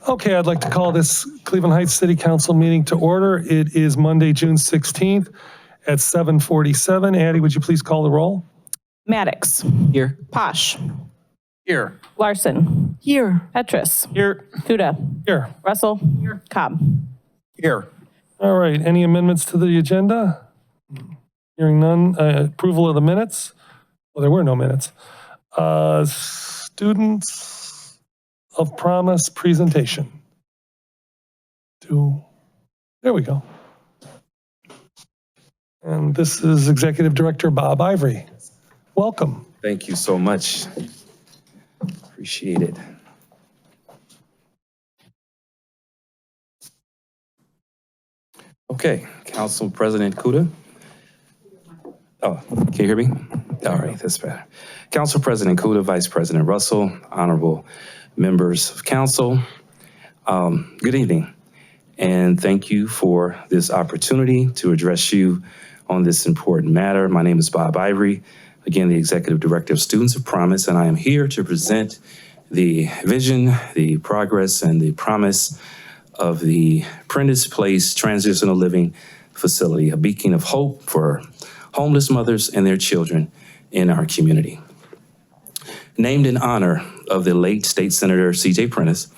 Okay, I'd like to call this Cleveland Heights City Council meeting to order. It is Monday, June 16th at 7:47. Addie, would you please call the roll? Maddox. Here. Posh. Here. Larson. Here. Petrus. Here. Kuda. Here. Russell. Here. Cobb. Here. All right, any amendments to the agenda? Hearing none. Approval of the minutes? Well, there were no minutes. Students of Promise presentation. There we go. And this is Executive Director Bob Ivory. Welcome. Thank you so much. Appreciate it. Okay, Council President Kuda. Oh, can you hear me? All right, that's better. Council President Kuda, Vice President Russell, honorable members of council, good evening. And thank you for this opportunity to address you on this important matter. My name is Bob Ivory, again, the Executive Director of Students of Promise, and I am here to present the vision, the progress, and the promise of the Prentice Place Transitional Living Facility, a beacon of hope for homeless mothers and their children in our community. Named in honor of the late State Senator C.J. Prentice,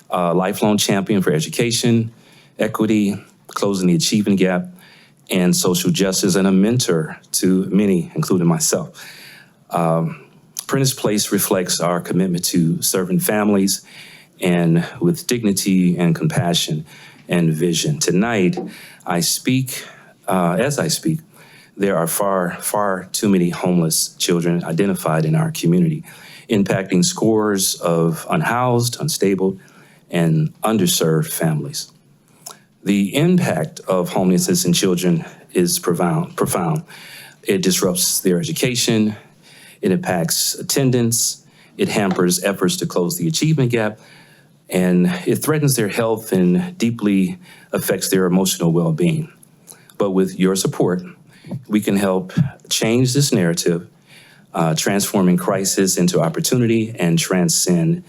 a lifelong champion for education, equity, closing the achievement gap, and social justice, and a mentor to many, including myself. Prentice Place reflects our commitment to serving families and with dignity and compassion and vision. Tonight, as I speak, there are far too many homeless children identified in our community, impacting scores of unhoused, unstable, and underserved families. The impact of homelessness in children is profound. It disrupts their education, it impacts attendance, it hampers efforts to close the achievement gap, and it threatens their health and deeply affects their emotional well-being. But with your support, we can help change this narrative, transforming crisis into opportunity and transcend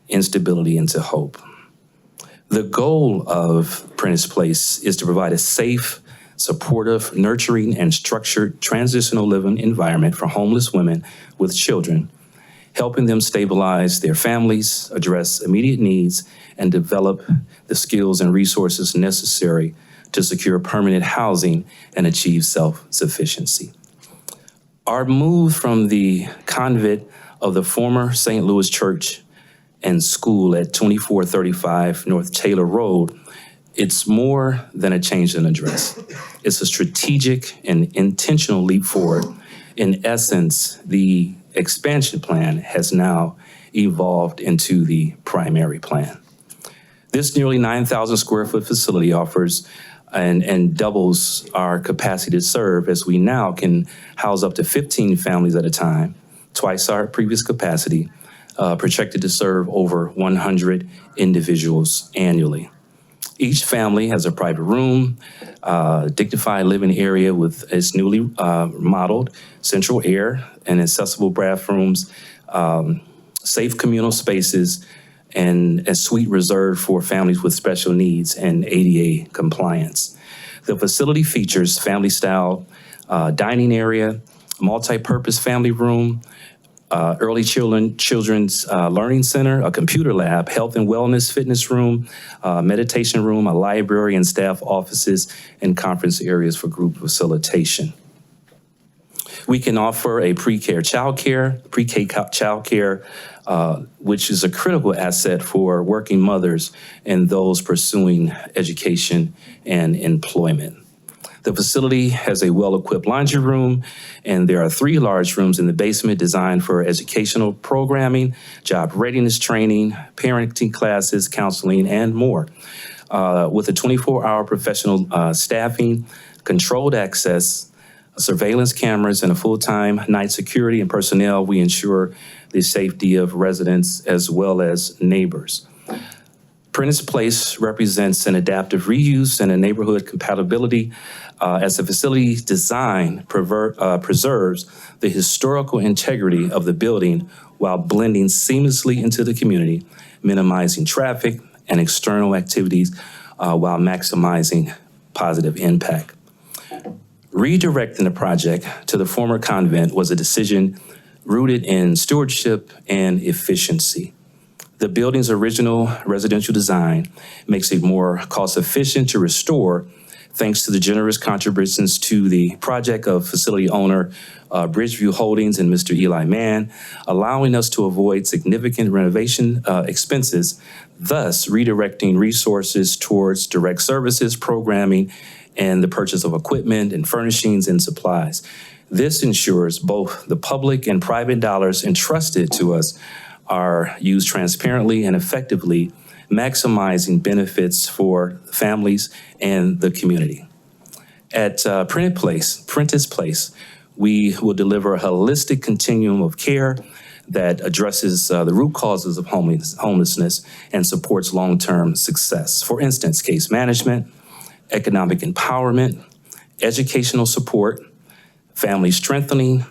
instability into hope. The goal of Prentice Place is to provide a safe, supportive, nurturing, and structured transitional living environment for homeless women with children, helping them stabilize their families, address immediate needs, and develop the skills and resources necessary to secure permanent housing and achieve self-sufficiency. Our move from the convent of the former St. Louis Church and School at 2435 North Taylor Road, it's more than a change in address. It's a strategic and intentional leap forward. In essence, the expansion plan has now evolved into the primary plan. This nearly 9,000 square foot facility offers and doubles our capacity to serve, as we now can house up to 15 families at a time, twice our previous capacity, projected to serve over 100 individuals annually. Each family has a private room, dignified living area with its newly modeled central air and accessible bathrooms, safe communal spaces, and a suite reserved for families with special needs and ADA compliance. The facility features family-style dining area, multi-purpose family room, early children's learning center, a computer lab, health and wellness fitness room, meditation room, a library and staff offices, and conference areas for group facilitation. We can offer a pre-K childcare, which is a critical asset for working mothers and those pursuing education and employment. The facility has a well-equipped laundry room, and there are 3 large rooms in the basement designed for educational programming, job readiness training, parenting classes, counseling, and more. With a 24-hour professional staffing, controlled access, surveillance cameras, and a full-time night security and personnel, we ensure the safety of residents as well as neighbors. Prentice Place represents an adaptive reuse and a neighborhood compatibility as the facility's design preserves the historical integrity of the building while blending seamlessly into the community, minimizing traffic and external activities while maximizing positive impact. Redirecting the project to the former convent was a decision rooted in stewardship and efficiency. The building's original residential design makes it more cost-efficient to restore, thanks to the generous contributions to the project of facility owner Bridgeview Holdings and Mr. Eli Mann, allowing us to avoid significant renovation expenses, thus redirecting resources towards direct services, programming, and the purchase of equipment and furnishings and supplies. This ensures both the public and private dollars entrusted to us are used transparently and effectively, maximizing benefits for families and the community. At Prentice Place, we will deliver a holistic continuum of care that addresses the root causes of homelessness and supports long-term success. For instance, case management, economic empowerment, educational support, family strengthening.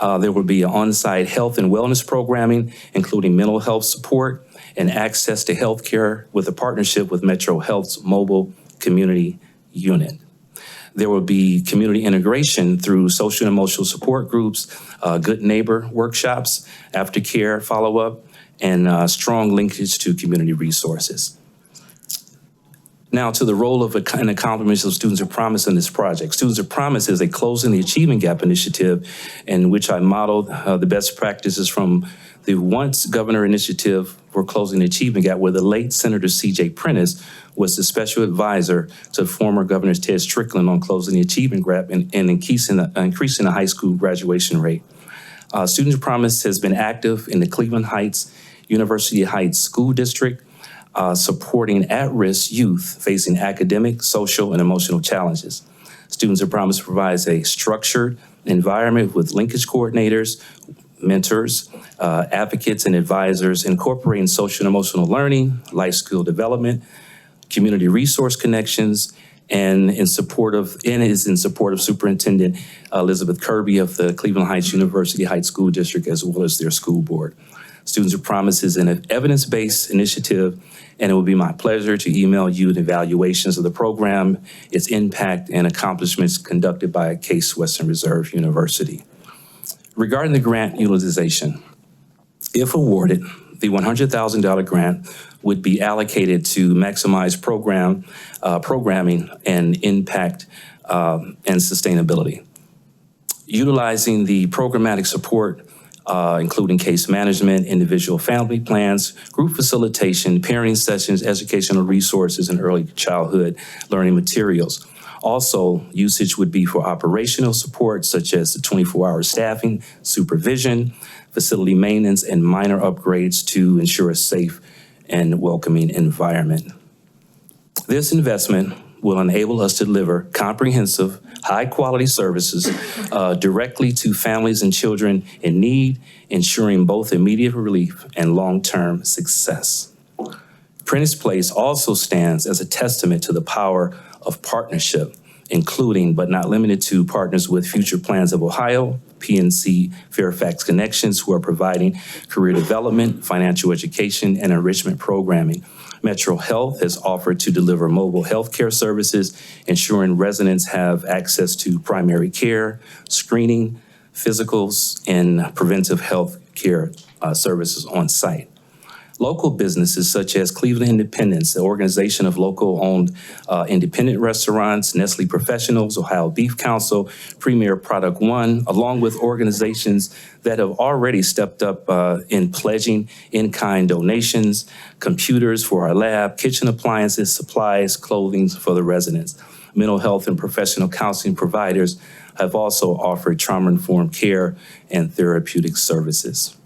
There will be on-site health and wellness programming, including mental health support and access to health care with a partnership with Metro Health's mobile community unit. There will be community integration through social and emotional support groups, good neighbor workshops, aftercare follow-up, and strong linkage to community resources. Now to the role of and accomplishments of Students of Promise in this project. Students of Promise is a Closing the Achievement Gap initiative in which I modeled the best practices from the once governor initiative for Closing the Achievement Gap, where the late Senator C.J. Prentice was the special advisor to former Governor Ted Strickland on closing the achievement gap and increasing the high school graduation rate. Students of Promise has been active in the Cleveland Heights, University Heights School District, supporting at-risk youth facing academic, social, and emotional challenges. Students of Promise provides a structured environment with linkage coordinators, mentors, advocates, and advisors, incorporating social and emotional learning, life skill development, community resource connections, and is in support of Superintendent Elizabeth Kirby of the Cleveland Heights University Heights School District, as well as their school board. Students of Promise is an evidence-based initiative, and it will be my pleasure to email you the evaluations of the program, its impact, and accomplishments conducted by Case Western Reserve University. Regarding the grant utilization, if awarded, the $100,000 grant would be allocated to maximize programming and impact and sustainability. Utilizing the programmatic support, including case management, individual family plans, group facilitation, parenting sessions, educational resources, and early childhood learning materials. Also, usage would be for operational support, such as the 24-hour staffing, supervision, facility maintenance, and minor upgrades to ensure a safe and welcoming environment. This investment will enable us to deliver comprehensive, high-quality services directly to families and children in need, ensuring both immediate relief and long-term success. Prentice Place also stands as a testament to the power of partnership, including but not limited to partners with Future Plans of Ohio, PNC Fairfax Connections, who are providing career development, financial education, and enrichment programming. Metro Health has offered to deliver mobile health care services, ensuring residents have access to primary care, screening, physicals, and preventive health care services on site. Local businesses such as Cleveland Independence, the organization of local-owned independent restaurants, Nestle Professionals, Ohio Beef Council, Premier Product One, along with organizations that have already stepped up in pledging in-kind donations, computers for our lab, kitchen appliances, supplies, clothing for the residents. Mental health and professional counseling providers have also offered trauma-informed care and therapeutic services.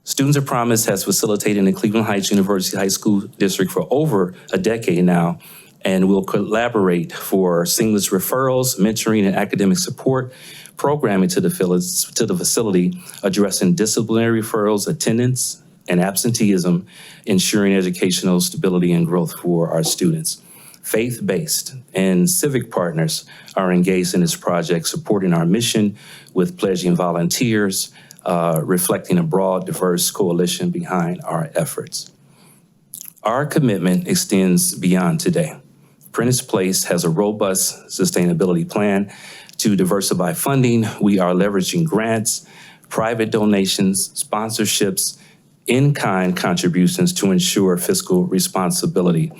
Students of Promise has facilitated in the Cleveland Heights University High School District for over a decade now, and will collaborate for seamless referrals, mentoring, and academic support programming to the facility, addressing disciplinary referrals, attendance, and absenteeism, ensuring educational stability and growth for our students. Faith-based and civic partners are engaged in this project, supporting our mission with pledging volunteers, reflecting a broad, diverse coalition behind our efforts. Our commitment extends beyond today. Prentice Place has a robust sustainability plan to diversify funding. We are leveraging grants, private donations, sponsorships, in-kind contributions to ensure fiscal responsibility.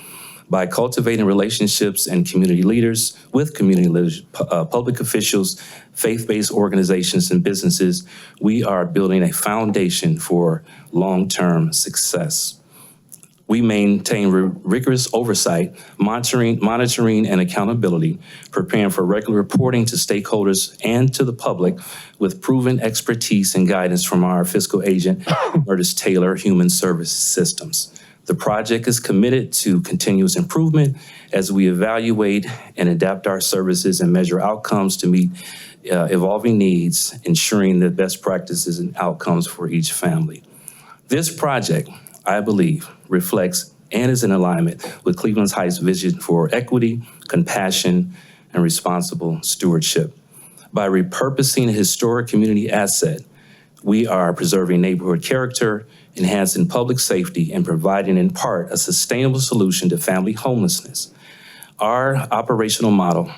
By cultivating relationships and community leaders with community leaders, public officials, faith-based organizations, and businesses, we are building a foundation for long-term success. We maintain rigorous oversight, monitoring and accountability, preparing for regular reporting to stakeholders and to the public with proven expertise and guidance from our fiscal agent, Meredith Taylor Human Service Systems. The project is committed to continuous improvement as we evaluate and adapt our services and measure outcomes to meet evolving needs, ensuring the best practices and outcomes for each family. This project, I believe, reflects and is in alignment with Cleveland Heights' vision for equity, compassion, and responsible stewardship. By repurposing a historic community asset, we are preserving neighborhood character, enhancing public safety, and providing in part a sustainable solution to family homelessness. Our operational model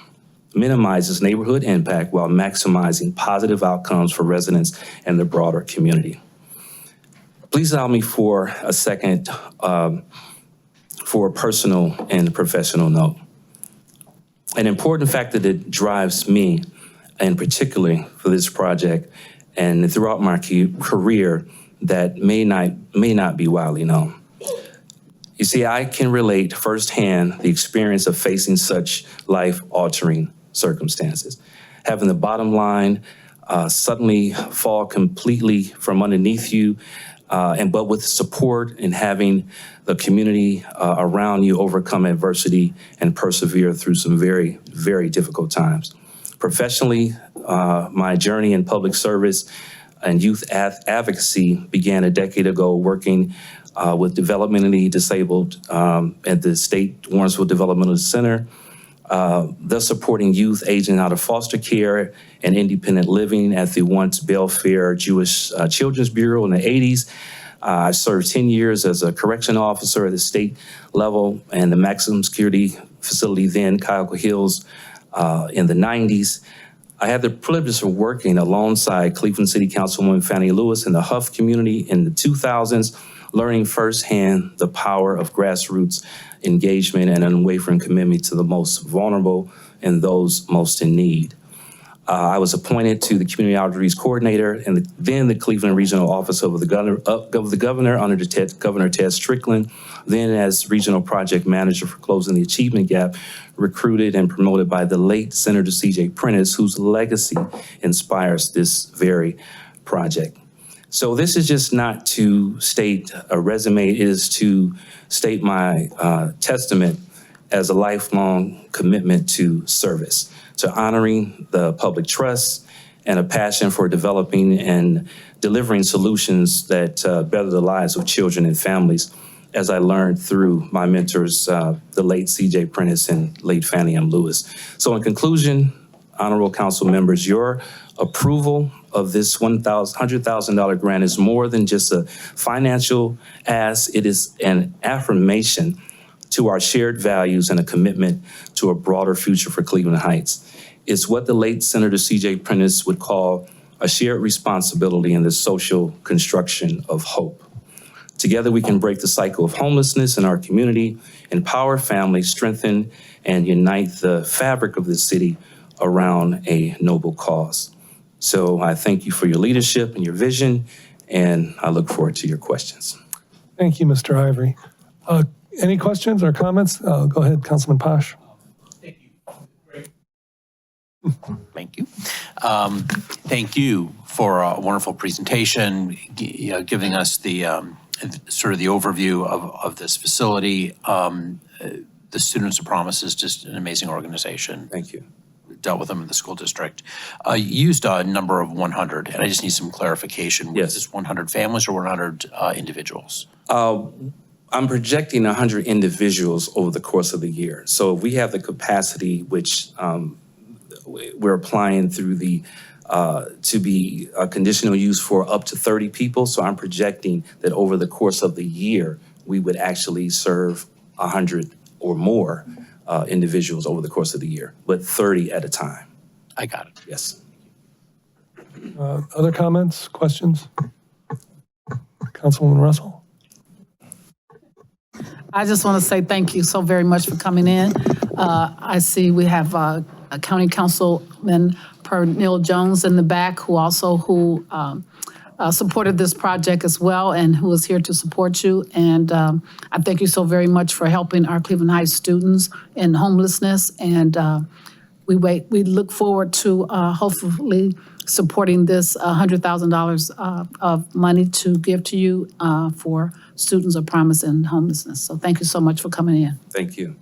minimizes neighborhood impact while maximizing positive outcomes for residents and the broader community. Please allow me for a second for a personal and professional note. An important factor that drives me, and particularly for this project and throughout my career, that may not be widely known. You see, I can relate firsthand the experience of facing such life-altering circumstances. Having the bottom line suddenly fall completely from underneath you, but with support and having the community around you overcome adversity and persevere through some very, very difficult times. Professionally, my journey in public service and youth advocacy began a decade ago working with developmentally disabled at the State Warrensville Developmental Center, thus supporting youth aging out of foster care and independent living at the once Belfair Jewish Children's Bureau in the 80s. I served 10 years as a correction officer at the state level and the maximum security facility then, Cuyahoga Hills, in the 90s. I had the privilege of working alongside Cleveland City Councilwoman Fannie Lewis in the Huff community in the 2000s, learning firsthand the power of grassroots engagement and unwavering commitment to the most vulnerable and those most in need. I was appointed to the Community Outreach Coordinator and then the Cleveland Regional Office of the Governor under Governor Ted Strickland, then as Regional Project Manager for Closing the Achievement Gap, recruited and promoted by the late Senator C.J. Prentice, whose legacy inspires this very project. So this is just not to state a resume, it is to state my testament as a lifelong commitment to service, to honoring the public trust and a passion for developing and delivering solutions that better the lives of children and families, as I learned through my mentors, the late C.J. Prentice and late Fannie M. Lewis. So in conclusion, honorable council members, your approval of this $100,000 grant is more than just a financial ask. It is an affirmation to our shared values and a commitment to a broader future for Cleveland Heights. It's what the late Senator C.J. Prentice would call a shared responsibility in the social construction of hope. Together, we can break the cycle of homelessness in our community, empower families, strengthen and unite the fabric of the city around a noble cause. So I thank you for your leadership and your vision, and I look forward to your questions. Thank you, Mr. Ivory. Any questions or comments? Go ahead, Councilman Posh. Thank you. Thank you for a wonderful presentation, giving us the sort of the overview of this facility. The Students of Promise is just an amazing organization. Thank you. Dealt with them in the school district. You used a number of 100, and I just need some clarification. Yes. Was this 100 families or 100 individuals? I'm projecting 100 individuals over the course of the year. So we have the capacity, which we're applying through the to be a conditional use for up to 30 people. So I'm projecting that over the course of the year, we would actually serve 100 or more individuals over the course of the year, but 30 at a time. I got it. Yes. Other comments, questions? Councilwoman Russell? I just want to say thank you so very much for coming in. I see we have County Councilman Pernell Jones in the back who supported this project as well and who is here to support you. And I thank you so very much for helping our Cleveland Heights students in homelessness. And we look forward to hopefully supporting this $100,000 of money to give to you for students of promise and homelessness. So thank you so much for coming in. Thank you.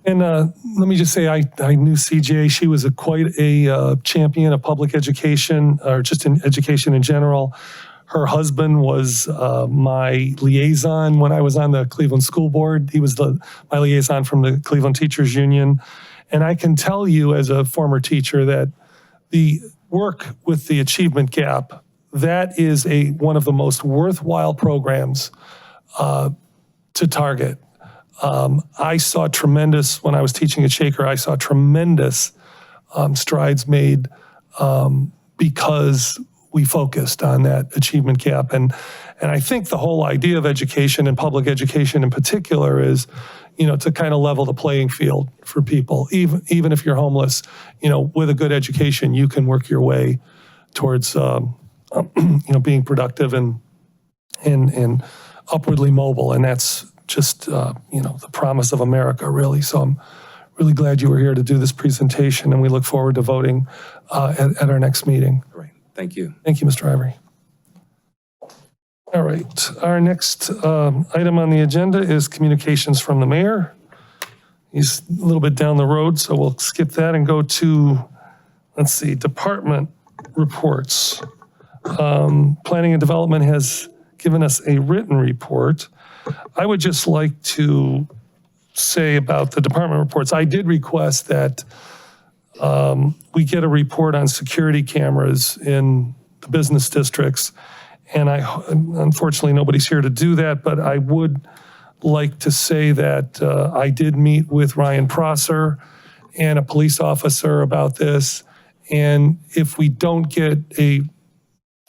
And let me just say, I knew CJ. She was quite a champion of public education, or just in education in general. Her husband was my liaison when I was on the Cleveland School Board. He was my liaison from the Cleveland Teachers Union. And I can tell you as a former teacher that the work with the achievement gap, that is one of the most worthwhile programs to target. I saw tremendous, when I was teaching at Shaker, I saw tremendous strides made because we focused on that achievement gap. And I think the whole idea of education and public education in particular is, to kind of level the playing field for people. Even if you're homeless, with a good education, you can work your way towards, being productive and upwardly mobile. And that's just, the promise of America, really. So I'm really glad you were here to do this presentation, and we look forward to voting at our next meeting. Great. Thank you. Thank you, Mr. Ivory. All right, our next item on the agenda is communications from the mayor. He's a little bit down the road, so we'll skip that and go to, let's see, department reports. Planning and Development has given us a written report. I would just like to say about the department reports, I did request that we get a report on security cameras in the business districts. And unfortunately, nobody's here to do that, but I would like to say that I did meet with Ryan Prosser and a police officer about this. And if we don't get a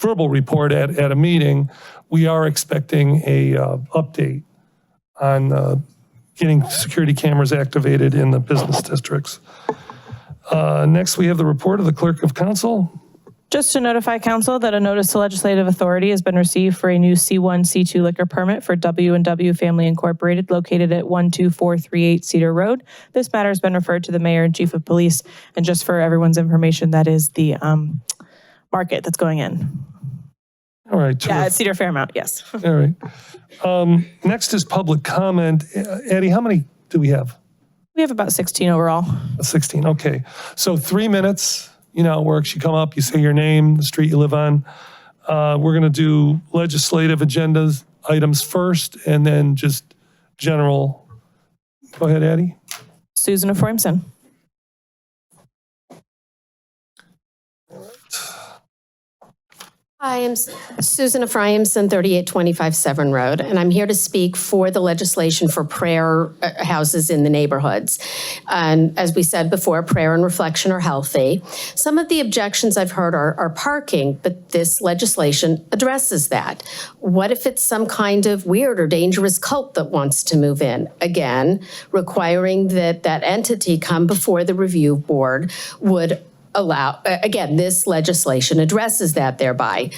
verbal report at a meeting, we are expecting a update on getting security cameras activated in the business districts. Next, we have the report of the Clerk of Council. Just to notify council that a notice to legislative authority has been received for a new C1, C2 liquor permit for W&W Family Incorporated located at 12438 Cedar Road. This matter has been referred to the mayor and chief of police. And just for everyone's information, that is the market that's going in. All right. Yeah, at Cedar Fairmount, yes. All right. Next is public comment. Eddie, how many do we have? We have about 16 overall. 16, okay. So 3 minutes, how it works. You come up, you say your name, the street you live on. We're going to do legislative agendas items first, and then just general. Go ahead, Addie. Susan Ephraimson. Hi, I'm Susan Ephraimson, 3825 Severn Road, and I'm here to speak for the legislation for prayer houses in the neighborhoods. And as we said before, prayer and reflection are healthy. Some of the objections I've heard are parking, but this legislation addresses that. What if it's some kind of weird or dangerous cult that wants to move in? Again, requiring that entity come before the review board would allow, again, this legislation addresses that thereby.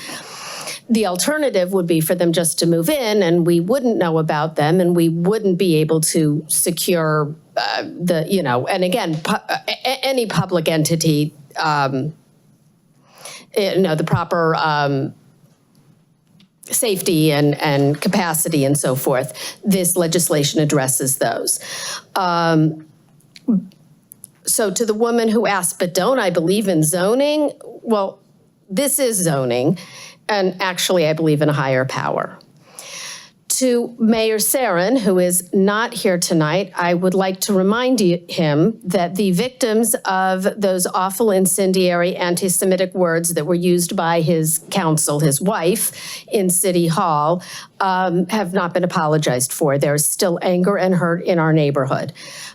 The alternative would be for them just to move in and we wouldn't know about them and we wouldn't be able to secure and again, any public entity, the proper safety and capacity and so forth. This legislation addresses those. So to the woman who asked, but don't I believe in zoning? Well, this is zoning, and actually I believe in a higher power. To Mayor Sarin, who is not here tonight, I would like to remind him that the victims of those awful incendiary anti-Semitic words that were used by his counsel, his wife, in City Hall, have not been apologized for. There's still anger and hurt in our neighborhood.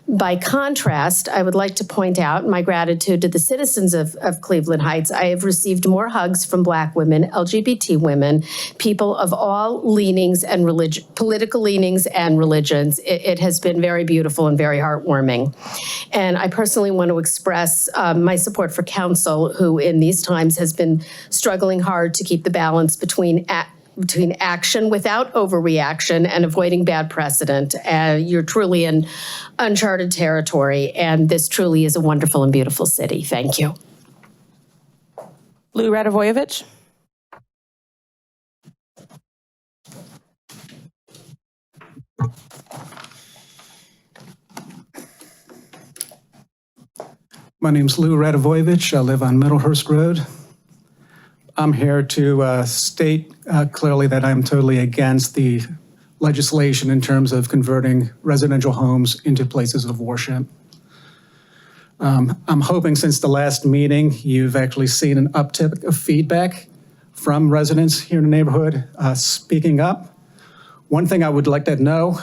By contrast, I would like to point out my gratitude to the citizens of Cleveland Heights. I have received more hugs from Black women, LGBT women, people of all leanings and political leanings and religions. It has been very beautiful and very heartwarming. And I personally want to express my support for council, who in these times has been struggling hard to keep the balance between action without overreaction and avoiding bad precedent. You're truly in uncharted territory, and this truly is a wonderful and beautiful city. Thank you. Lou Radovojevich. My name's Lou Radovojevich. I live on Middlehurst Road. I'm here to state clearly that I'm totally against the legislation in terms of converting residential homes into places of worship. I'm hoping since the last meeting, you've actually seen an uptick of feedback from residents here in the neighborhood speaking up. One thing I would like to know,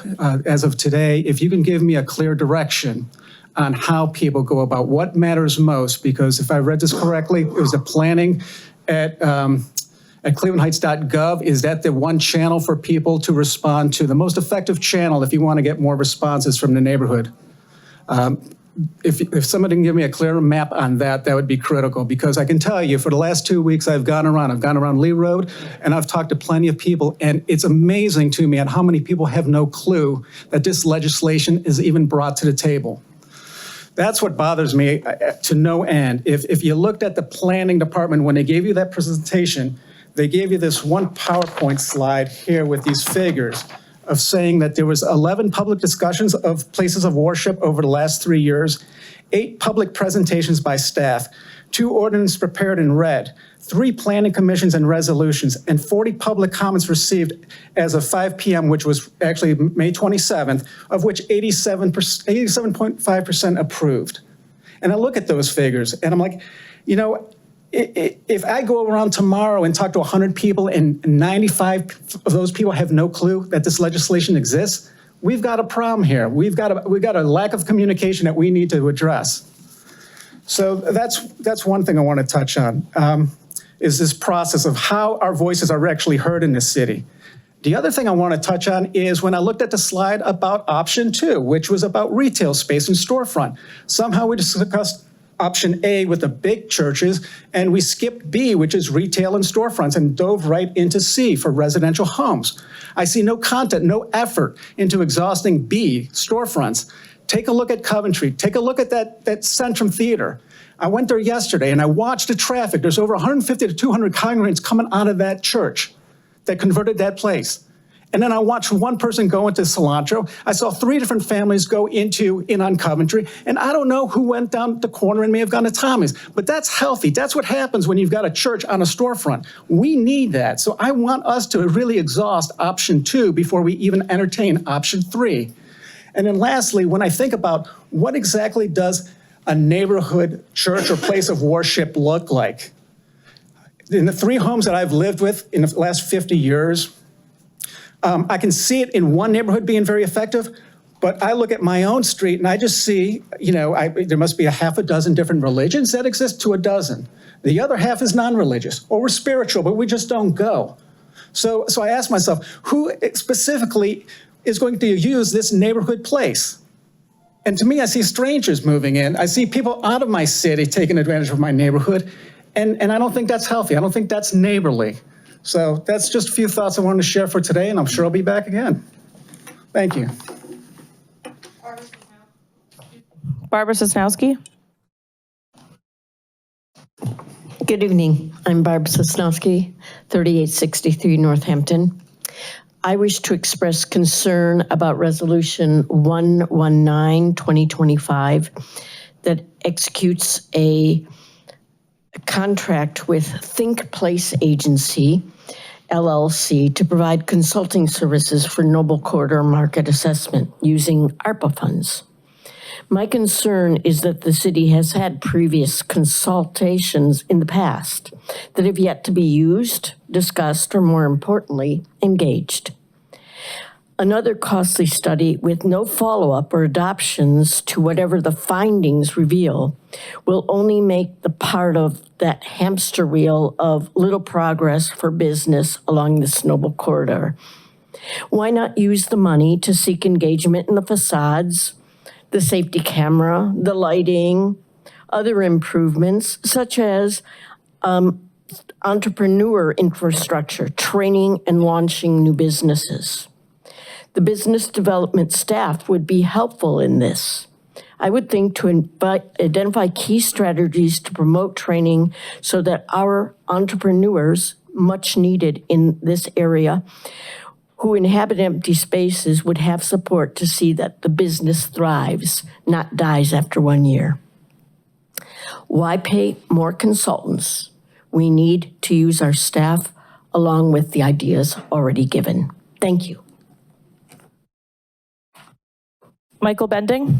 as of today, if you can give me a clear direction on how people go about what matters most, because if I read this correctly, it was the planning at clevelandheights.gov. Is that the one channel for people to respond to? The most effective channel if you want to get more responses from the neighborhood. If somebody can give me a clear map on that, that would be critical, because I can tell you for the last 2 weeks I've gone around Lee Road, and I've talked to plenty of people, and it's amazing to me at how many people have no clue that this legislation is even brought to the table. That's what bothers me to no end. If you looked at the planning department when they gave you that presentation, they gave you this one PowerPoint slide here with these figures of saying that there was 11 public discussions of places of worship over the last 3 years, 8 public presentations by staff, 2 ordinances prepared and read, 3 planning commissions and resolutions, and 40 public comments received as of 5 p.m., which was actually May 27th, of which 87.5% approved. And I look at those figures and I'm like, you know, if I go around tomorrow and talk to 100 people and 95 of those people have no clue that this legislation exists, we've got a problem here. We've got a lack of communication that we need to address. So that's one thing I want to touch on, is this process of how our voices are actually heard in this city. The other thing I want to touch on is when I looked at the slide about option 2, which was about retail space and storefront. Somehow we discussed option A with the big churches, and we skipped B, which is retail and storefronts, and dove right into C for residential homes. I see no content, no effort into exhausting B, storefronts. Take a look at Coventry. Take a look at that Centrum Theater. I went there yesterday and I watched the traffic. There's over 150 to 200 congregants coming out of that church that converted that place. And then I watched one person go into Cilantro. I saw 3 different families go in on Coventry. And I don't know who went down the corner and may have gone to Tommy's, but that's healthy. That's what happens when you've got a church on a storefront. We need that. So I want us to really exhaust option 2 before we even entertain option 3. And then lastly, when I think about what exactly does a neighborhood church or place of worship look like? In the 3 homes that I've lived with in the last 50 years, I can see it in one neighborhood being very effective, but I look at my own street and I just see, you know, there must be a half a dozen different religions that exist to a dozen. The other half is non-religious, or we're spiritual, but we just don't go. So I ask myself, who specifically is going to use this neighborhood place? And to me, I see strangers moving in. I see people out of my city taking advantage of my neighborhood, and I don't think that's healthy. I don't think that's neighborly. So that's just a few thoughts I wanted to share for today, and I'm sure I'll be back again. Thank you. Barbara Sosnowski. Good evening. I'm Barbara Sosnowski, 3863 Northampton. I wish to express concern about Resolution 119-2025 that executes a contract with Think Place Agency, LLC, to provide consulting services for Noble Corridor market assessment using ARPA funds. My concern is that the city has had previous consultations in the past that have yet to be used, discussed, or more importantly, engaged. Another costly study with no follow-up or adoptions to whatever the findings reveal will only make the part of that hamster wheel of little progress for business along this noble corridor. Why not use the money to seek engagement in the facades, the safety camera, the lighting, other improvements such as entrepreneur infrastructure, training and launching new businesses? The business development staff would be helpful in this. I would think to identify key strategies to promote training so that our entrepreneurs, much needed in this area, who inhabit empty spaces would have support to see that the business thrives, not dies after 1 year. Why pay more consultants? We need to use our staff along with the ideas already given. Thank you. Michael Bending.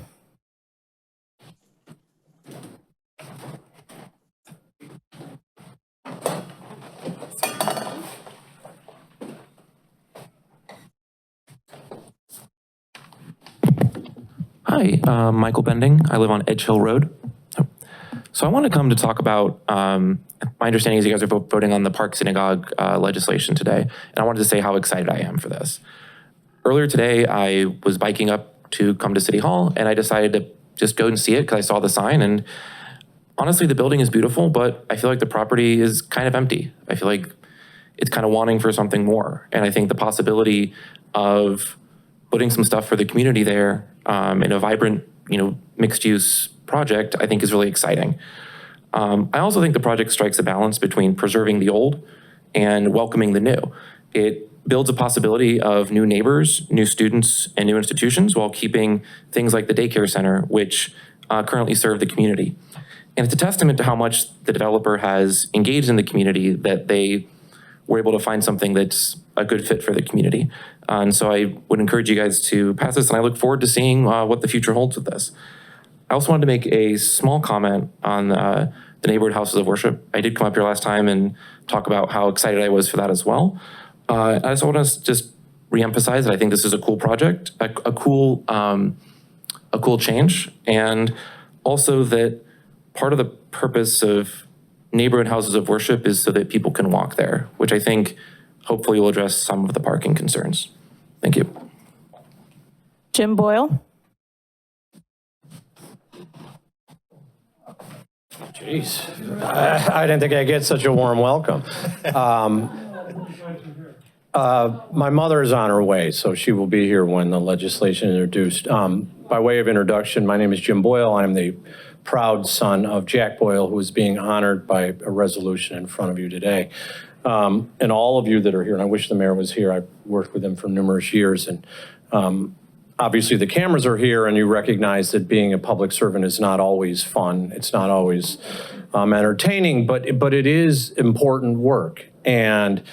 Hi, Michael Bending. I live on Edge Hill Road. So I want to come to talk about, my understanding is you guys are voting on the Park Synagogue legislation today, and I wanted to say how excited I am for this. Earlier today, I was biking up to come to City Hall, and I decided to just go and see it because I saw the sign, and honestly, the building is beautiful, but I feel like the property is kind of empty. I feel like it's kind of wanting for something more, and I think the possibility of putting some stuff for the community there in a vibrant, mixed-use project, I think is really exciting. I also think the project strikes a balance between preserving the old and welcoming the new. It builds a possibility of new neighbors, new students, and new institutions while keeping things like the daycare center, which currently serve the community. And it's a testament to how much the developer has engaged in the community that they were able to find something that's a good fit for the community. And so I would encourage you guys to pass this, and I look forward to seeing what the future holds with this. I also wanted to make a small comment on the neighborhood houses of worship. I did come up here last time and talk about how excited I was for that as well. I just want to just reemphasize that I think this is a cool project, a cool change, and also that part of the purpose of neighborhood houses of worship is so that people can walk there, which I think hopefully will address some of the parking concerns. Thank you. Jim Boyle. Jeez, I didn't think I'd get such a warm welcome. My mother is on her way, so she will be here when the legislation is introduced. By way of introduction, my name is Jim Boyle. I'm the proud son of Jack Boyle, who is being honored by a resolution in front of you today. And all of you that are here, and I wish the mayor was here. I've worked with him for numerous years, and obviously the cameras are here, and you recognize that being a public servant is not always fun. It's not always entertaining, but it is important work. And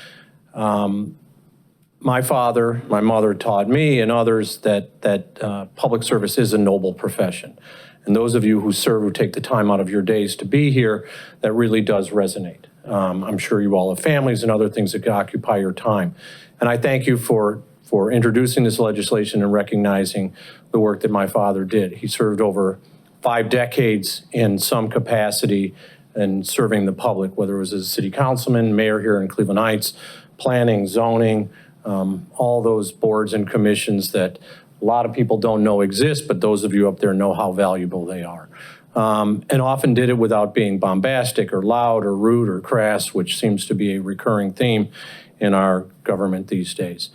my mother taught me and others that public service is a noble profession. And those of you who serve, who take the time out of your days to be here, that really does resonate. I'm sure you all have families and other things that could occupy your time. And I thank you for introducing this legislation and recognizing the work that my father did. He served over 5 decades in some capacity and serving the public, whether it was as a city councilman, mayor here in Cleveland Heights, planning, zoning, all those boards and commissions that a lot of people don't know exist, but those of you up there know how valuable they are. And often did it without being bombastic or loud or rude or crass, which seems to be a recurring theme in our government these days.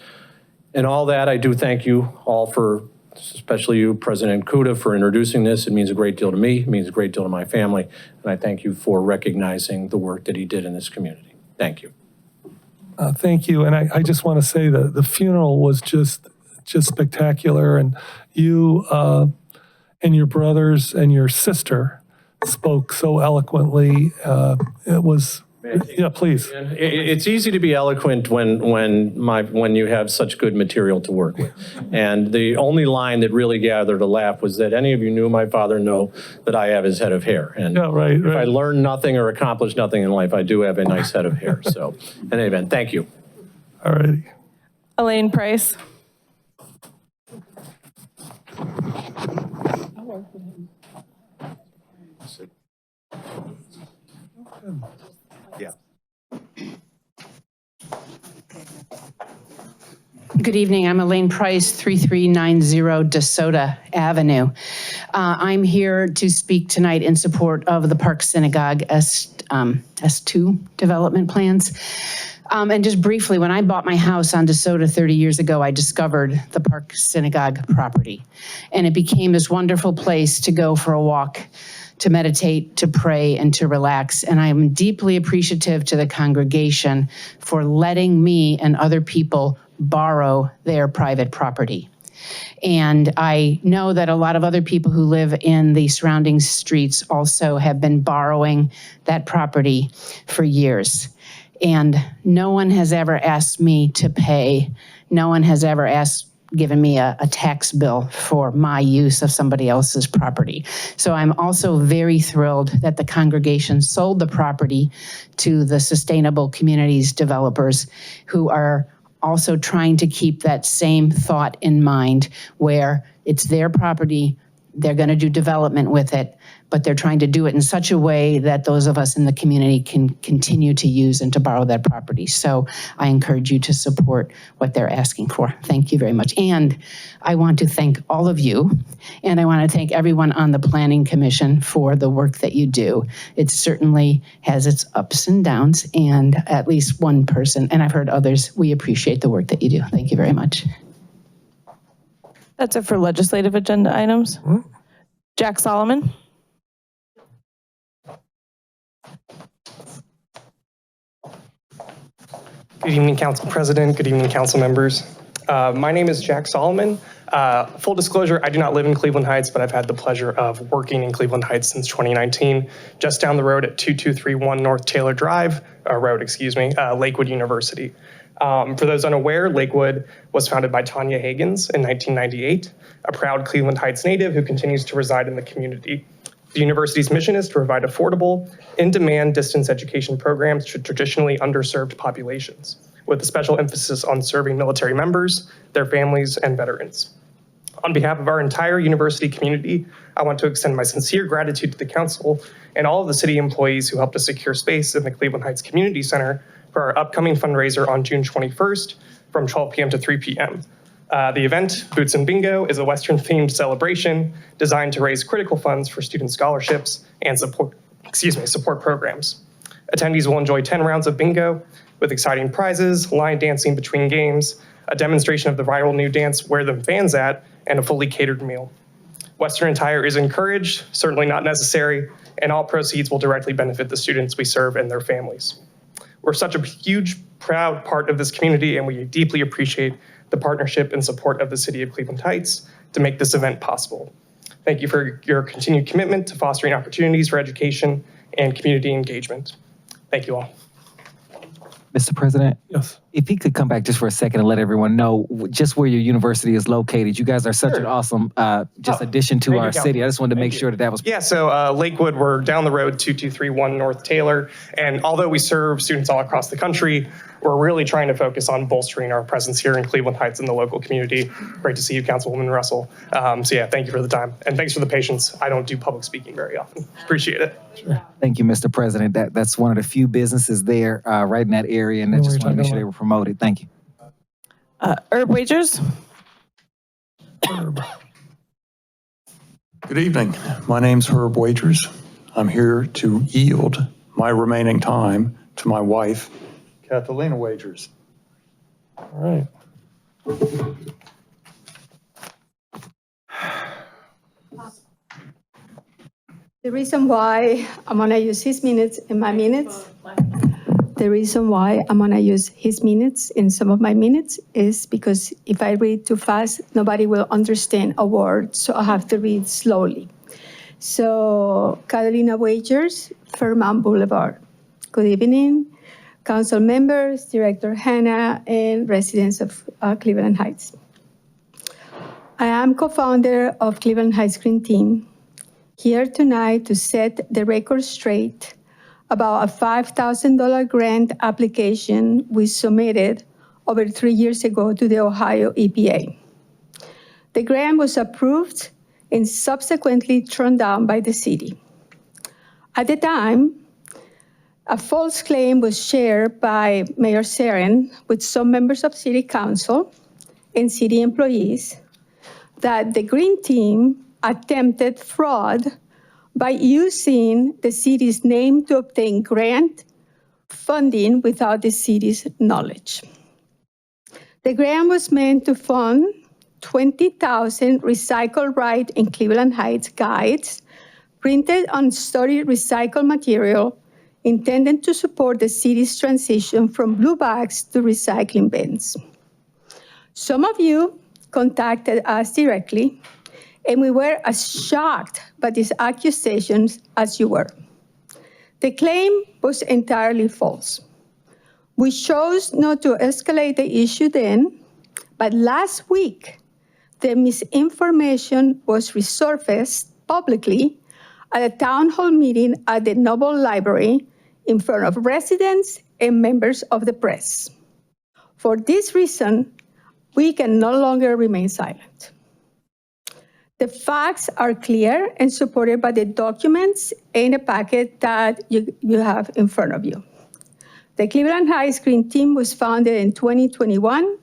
And all that, I do thank you all for, especially you, President Kuda, for introducing this. It means a great deal to me. It means a great deal to my family. And I thank you for recognizing the work that he did in this community. Thank you. Thank you. And I just want to say that the funeral was just spectacular. And you and your brothers and your sister spoke so eloquently. It was, yeah, please. It's easy to be eloquent when you have such good material to work with. And the only line that really gathered a laugh was that any of you knew my father know that I have his head of hair. And Yeah, right, if I right. learned nothing or accomplished nothing in life, I do have a nice head of hair. So in any event, thank you. All righty. Elaine Price. Good evening. I'm Elaine Price, 3390 DeSoto Avenue. I'm here to speak tonight in support of the Park Synagogue S2 development plans. And just briefly, when I bought my house on DeSoto 30 years ago, I discovered the Park Synagogue property. And it became this wonderful place to go for a walk, to meditate, to pray, and to relax. And I'm deeply appreciative to the congregation for letting me and other people borrow their private property. And I know that a lot of other people who live in the surrounding streets also have been borrowing that property for years. And no one has ever asked me to pay. No one has ever given me a tax bill for my use of somebody else's property. So I'm also very thrilled that the congregation sold the property to the Sustainable Communities developers, who are also trying to keep that same thought in mind, where it's their property, they're going to do development with it, but they're trying to do it in such a way that those of us in the community can continue to use and to borrow that property. So I encourage you to support what they're asking for. Thank you very much. And I want to thank all of you, and I want to thank everyone on the Planning Commission for the work that you do. It certainly has its ups and downs, and at least one person, and I've heard others, we appreciate the work that you do. Thank you very much. That's it for legislative agenda items. Jack Solomon. Good evening, Council President. Good evening, Council members. My name is Jack Solomon. Full disclosure, I do not live in Cleveland Heights, but I've had the pleasure of working in Cleveland Heights since 2019, just down the road at 2231 North Taylor Road, Lakewood University. For those unaware, Lakewood was founded by Tanya Higgins in 1998, a proud Cleveland Heights native who continues to reside in the community. The university's mission is to provide affordable, in-demand distance education programs to traditionally underserved populations, with a special emphasis on serving military members, their families, and veterans. On behalf of our entire university community, I want to extend my sincere gratitude to the council and all of the city employees who helped us secure space in the Cleveland Heights Community Center for our upcoming fundraiser on June 21st from 12 p.m. to 3 p.m. The event, Boots and Bingo, is a Western-themed celebration designed to raise critical funds for student scholarships and support programs. Attendees will enjoy 10 rounds of bingo with exciting prizes, line dancing between games, a demonstration of the viral new dance Where Them Fans At, and a fully catered meal. Western attire is encouraged, certainly not necessary, and all proceeds will directly benefit the students we serve and their families. We're such a huge, proud part of this community, and we deeply appreciate the partnership and support of the City of Cleveland Heights to make this event possible. Thank you for your continued commitment to fostering opportunities for education and community engagement. Thank you all. Mr. President? Yes. If he could come back just for a second and let everyone know just where your university is located. You guys are such an awesome addition to our city. I just wanted to make sure that was. Yeah, so Lakewood, we're down the road, 2231 North Taylor. And although we serve students all across the country, we're really trying to focus on bolstering our presence here in Cleveland Heights in the local community. Great to see you, Councilwoman Russell. So yeah, thank you for the time. And thanks for the patience. I don't do public speaking very often. Appreciate it. Sure. Thank you, Mr. President. That's one of the few businesses there right in that area, and I just want to make sure they were promoted. Thank you. Herb Wagers. Good evening. My name's Herb Wagers. I'm here to yield my remaining time to my wife, Catalina Wagers. All right. The reason why I'm gonna use his minutes in my minutes, the reason why I'm gonna use his minutes in some of my minutes is because if I read too fast, nobody will understand a word, so I have to read slowly. So, Catalina Wagers, Fairmount Boulevard. Good evening, council members, Director Hannah, and residents of Cleveland Heights. I am co-founder of Cleveland Heights Green Team, here tonight to set the record straight about a $5,000 grant application we submitted over 3 years ago to the Ohio EPA. The grant was approved and subsequently turned down by the city. At the time, a false claim was shared by Mayor Seren with some members of City Council and city employees that the Green Team attempted fraud by using the city's name to obtain grant funding without the city's knowledge. The grant was meant to fund 20,000 Recycle Right in Cleveland Heights guides printed on studied recycled material intended to support the city's transition from blue bags to recycling bins. Some of you contacted us directly, and we were as shocked by these accusations as you were. The claim was entirely false. We chose not to escalate the issue then, but last week, the misinformation was resurfaced publicly at a town hall meeting at the Noble Library in front of residents and members of the press. For this reason, we can no longer remain silent. The facts are clear and supported by the documents in the packet that you have in front of you. The Cleveland Heights Green Team was founded in 2021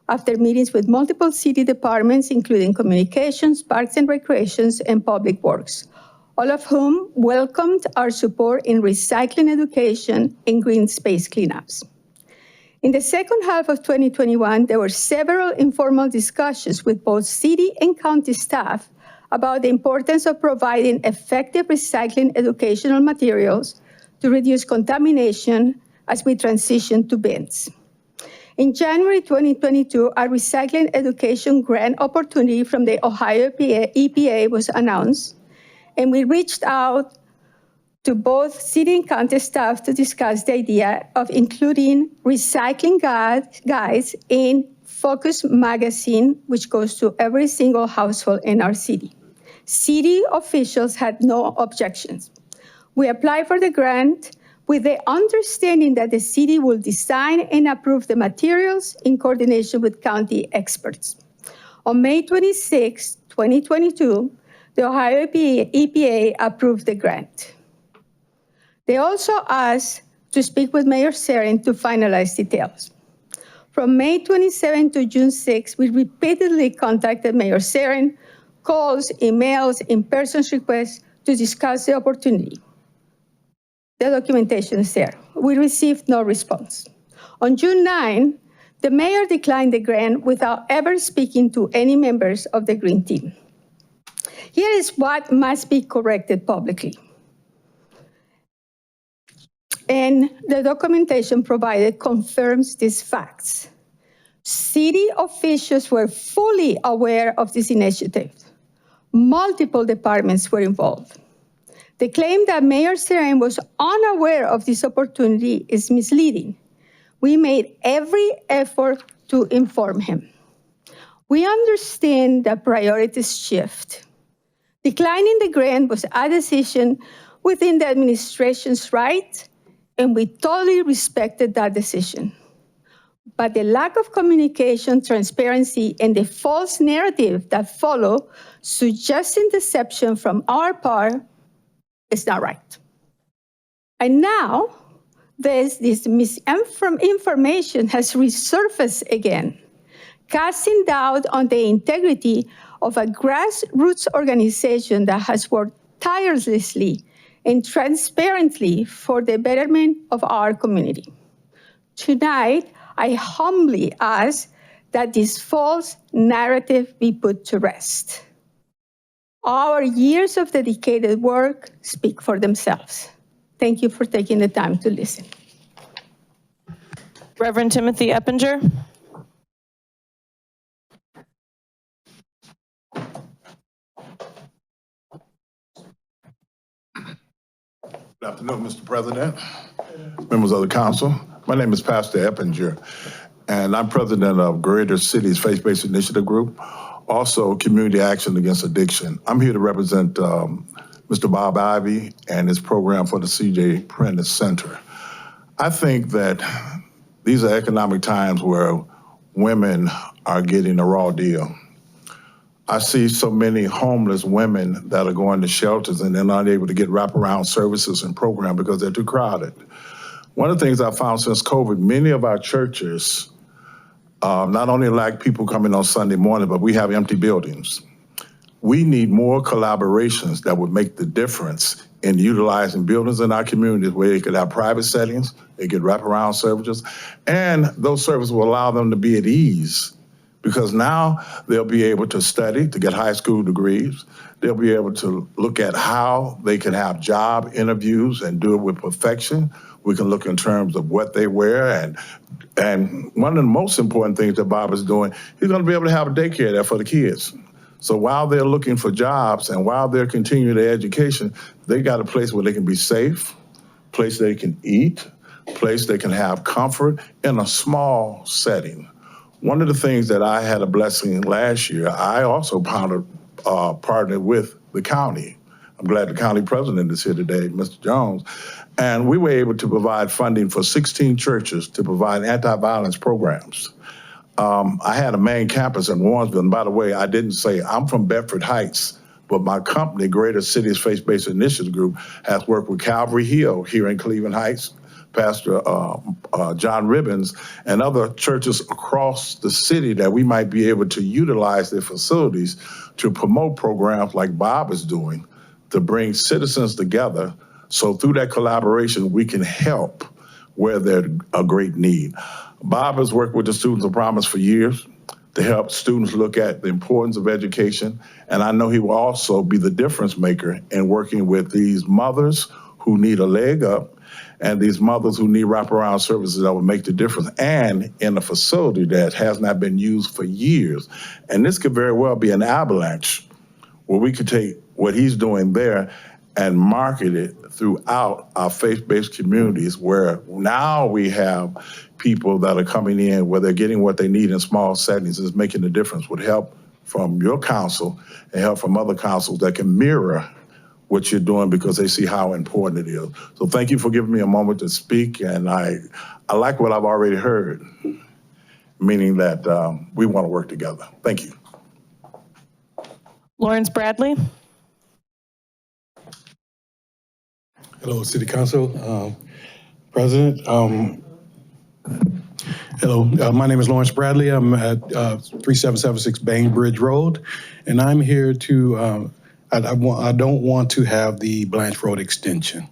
after meetings with multiple city departments, including communications, parks and recreations, and public works, all of whom welcomed our support in recycling education and green space cleanups. In the second half of 2021, there were several informal discussions with both city and county staff about the importance of providing effective recycling educational materials to reduce contamination as we transition to bins. In January 2022, a recycling education grant opportunity from the Ohio EPA was announced, and we reached out to both city and county staff to discuss the idea of including recycling guides in Focus magazine, which goes to every single household in our city. City officials had no objections. We applied for the grant with the understanding that the city will design and approve the materials in coordination with county experts. On May 26, 2022, the Ohio EPA approved the grant. They also asked to speak with Mayor Seren to finalize details. From May 27 to June 6, we repeatedly contacted Mayor Seren, calls, emails, in-person requests to discuss the opportunity. The documentation is there. We received no response. On June 9, the mayor declined the grant without ever speaking to any members of the Green Team. Here is what must be corrected publicly. And the documentation provided confirms these facts. City officials were fully aware of this initiative. Multiple departments were involved. The claim that Mayor Seren was unaware of this opportunity is misleading. We made every effort to inform him. We understand that priorities shift. Declining the grant was a decision within the administration's right, and we totally respected that decision. But the lack of communication, transparency, and the false narrative that follow, suggesting deception from our part, is not right. And now, this misinformation has resurfaced again, casting doubt on the integrity of a grassroots organization that has worked tirelessly and transparently for the betterment of our community. Tonight, I humbly ask that this false narrative be put to rest. Our years of dedicated work speak for themselves. Thank you for taking the time to listen. Reverend Timothy Eppinger. Good afternoon, Mr. President, members of the council. My name is Pastor Eppinger, and I'm president of Greater Cities Faith-Based Initiative Group, also Community Action Against Addiction. I'm here to represent Mr. Bob Ivy and his program for the C.J. Prentice Center. I think that these are economic times where women are getting a raw deal. I see so many homeless women that are going to shelters and they're not able to get wraparound services and programs because they're too crowded. One of the things I found since COVID, many of our churches not only lack people coming on Sunday morning, but we have empty buildings. We need more collaborations that would make the difference in utilizing buildings in our communities where they could have private settings, they could wraparound services, and those services will allow them to be at ease because now they'll be able to study to get high school degrees. They'll be able to look at how they can have job interviews and do it with perfection. We can look in terms of what they wear. And one of the most important things that Bob is doing, he's going to be able to have a daycare there for the kids. So while they're looking for jobs and while they're continuing their education, they got a place where they can be safe, place they can eat, place they can have comfort in a small setting. One of the things that I had a blessing last year, I also partnered with the county. I'm glad the county president is here today, Mr. Jones. And we were able to provide funding for 16 churches to provide anti-violence programs. I had a main campus in Warrensville, and by the way, I didn't say I'm from Bedford Heights, but my company, Greater Cities Faith-Based Initiative Group, has worked with Calvary Hill here in Cleveland Heights, Pastor John Ribbons, and other churches across the city that we might be able to utilize their facilities to promote programs like Bob is doing to bring citizens together. So through that collaboration, we can help where there's a great need. Bob has worked with the Students of Promise for years to help students look at the importance of education. And I know he will also be the difference maker in working with these mothers who need a leg up and these mothers who need wraparound services that will make the difference, and in a facility that has not been used for years. And this could very well be an avalanche where we could take what he's doing there and market it throughout our faith-based communities where now we have people that are coming in where they're getting what they need in small settings. Is making a difference with help from your council and help from other councils that can mirror what you're doing because they see how important it is. So thank you for giving me a moment to speak, and I like what I've already heard, meaning that we want to work together. Thank you. Lawrence Bradley. Hello, City Council, President. Hello, my name is Lawrence Bradley. I'm at 3776 Bainbridge Road, and I'm here to, I don't want to have the Blanche Road extension.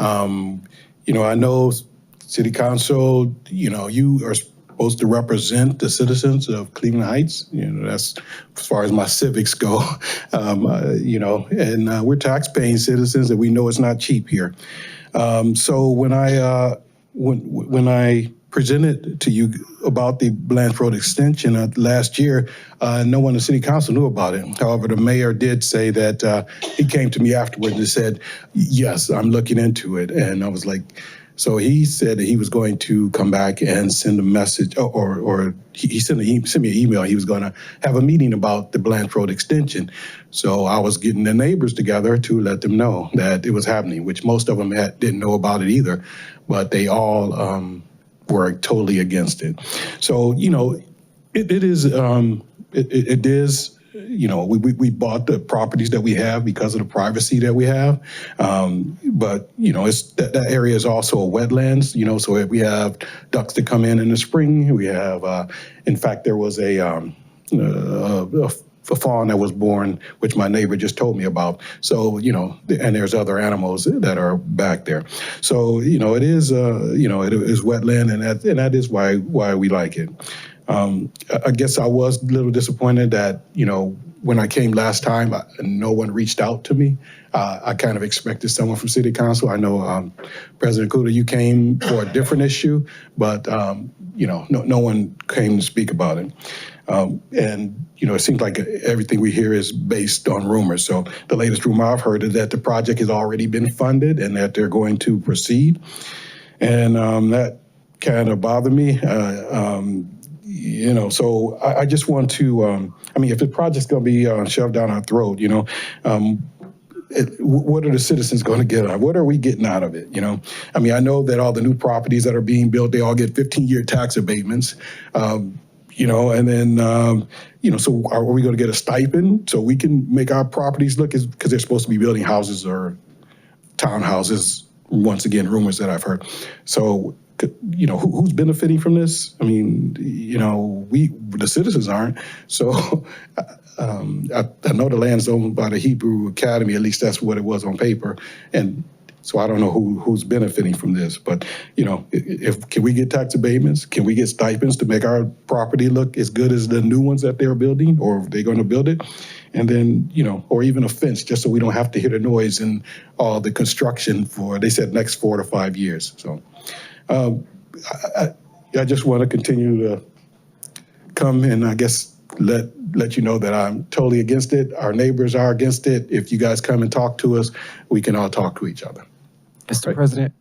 You know, I know City Council, you know, you are supposed to represent the citizens of Cleveland Heights. You know, that's as far as my civics go. You know, and we're tax-paying citizens, and we know it's not cheap here. So when I presented to you about the Blanche Road extension last year, no one in the City Council knew about it. However, the mayor did say that he came to me afterwards and said, "Yes, I'm looking into it," and I was like. So he said that he was going to come back and send a message, or he sent me an email. He was going to have a meeting about the Blanche Road extension. So I was getting the neighbors together to let them know that it was happening, which most of them didn't know about it either, but they all were totally against it. So, you know, it is, you know, we bought the properties that we have because of the privacy that we have. But, you know, it's that area is also a wetlands, you know, so we have ducks that come in the spring. We have, in fact, there was a fawn that was born, which my neighbor just told me about. So, you know, and there's other animals that are back there. So, you know, it is, you know, it is wetland, and that is why we like it. I guess I was a little disappointed that, you know, when I came last time, no one reached out to me. I kind of expected someone from City Council. I know President Kuda, you came for a different issue, but, you know, no one came to speak about it. And, you know, it seems like everything we hear is based on rumors. So the latest rumor I've heard is that the project has already been funded and that they're going to proceed. And that kind of bothered me. You know, so I just want to, I mean, if the project's going to be shoved down our throat, you know, what are the citizens going to get out of it? What are we getting out of it, you know? I mean, I know that all the new properties that are being built, they all get 15-year tax abatements. and then, so are we going to get a stipend so we can make our properties look, because they're supposed to be building houses or townhouses, once again, rumors that I've heard. So, who's benefiting from this? I mean, the citizens aren't. So I know the land's owned by the Hebrew Academy, at least that's what it was on paper. And so I don't know who's benefiting from this, but can we get tax abatements? Can we get stipends to make our property look as good as the new ones that they're building, or they're going to build it? And then, or even a fence, just so we don't have to hear the noise and all the construction for, they said, next 4 to 5 years. So I just want to continue to come and I guess let you know that I'm totally against it. Our neighbors are against it. If you guys come and talk to us, we can all talk to each other. Mr. President,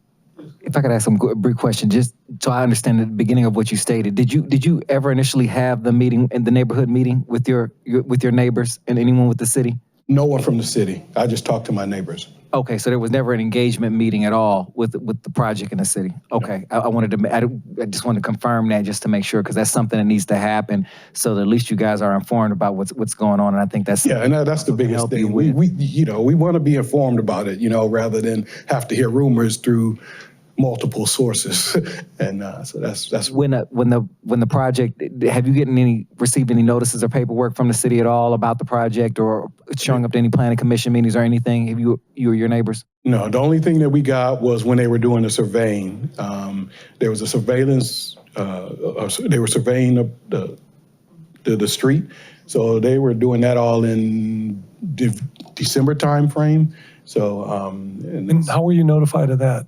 if I could ask some brief question, just so I understand the beginning of what you stated. Did you ever initially have the meeting, in the neighborhood meeting with your neighbors and anyone with the city? No one from the city. I just talked to my neighbors. Okay, so there was never an engagement meeting at all with the project in the city. Okay, I just wanted to confirm that just to make sure, because that's something that needs to happen, so that at least you guys are informed about what's going on. And I think that's and that's the biggest thing. We want to be informed about it, rather than have to hear rumors through multiple sources. And so that's when the project, have you received any notices or paperwork from the city at all about the project, or showing up to any planning commission meetings or anything? Have you or your neighbors? No, the only thing that we got was when they were doing the surveying. There was a surveillance, they were surveying the street. So they were doing that all in December timeframe. So, and how were you notified of that?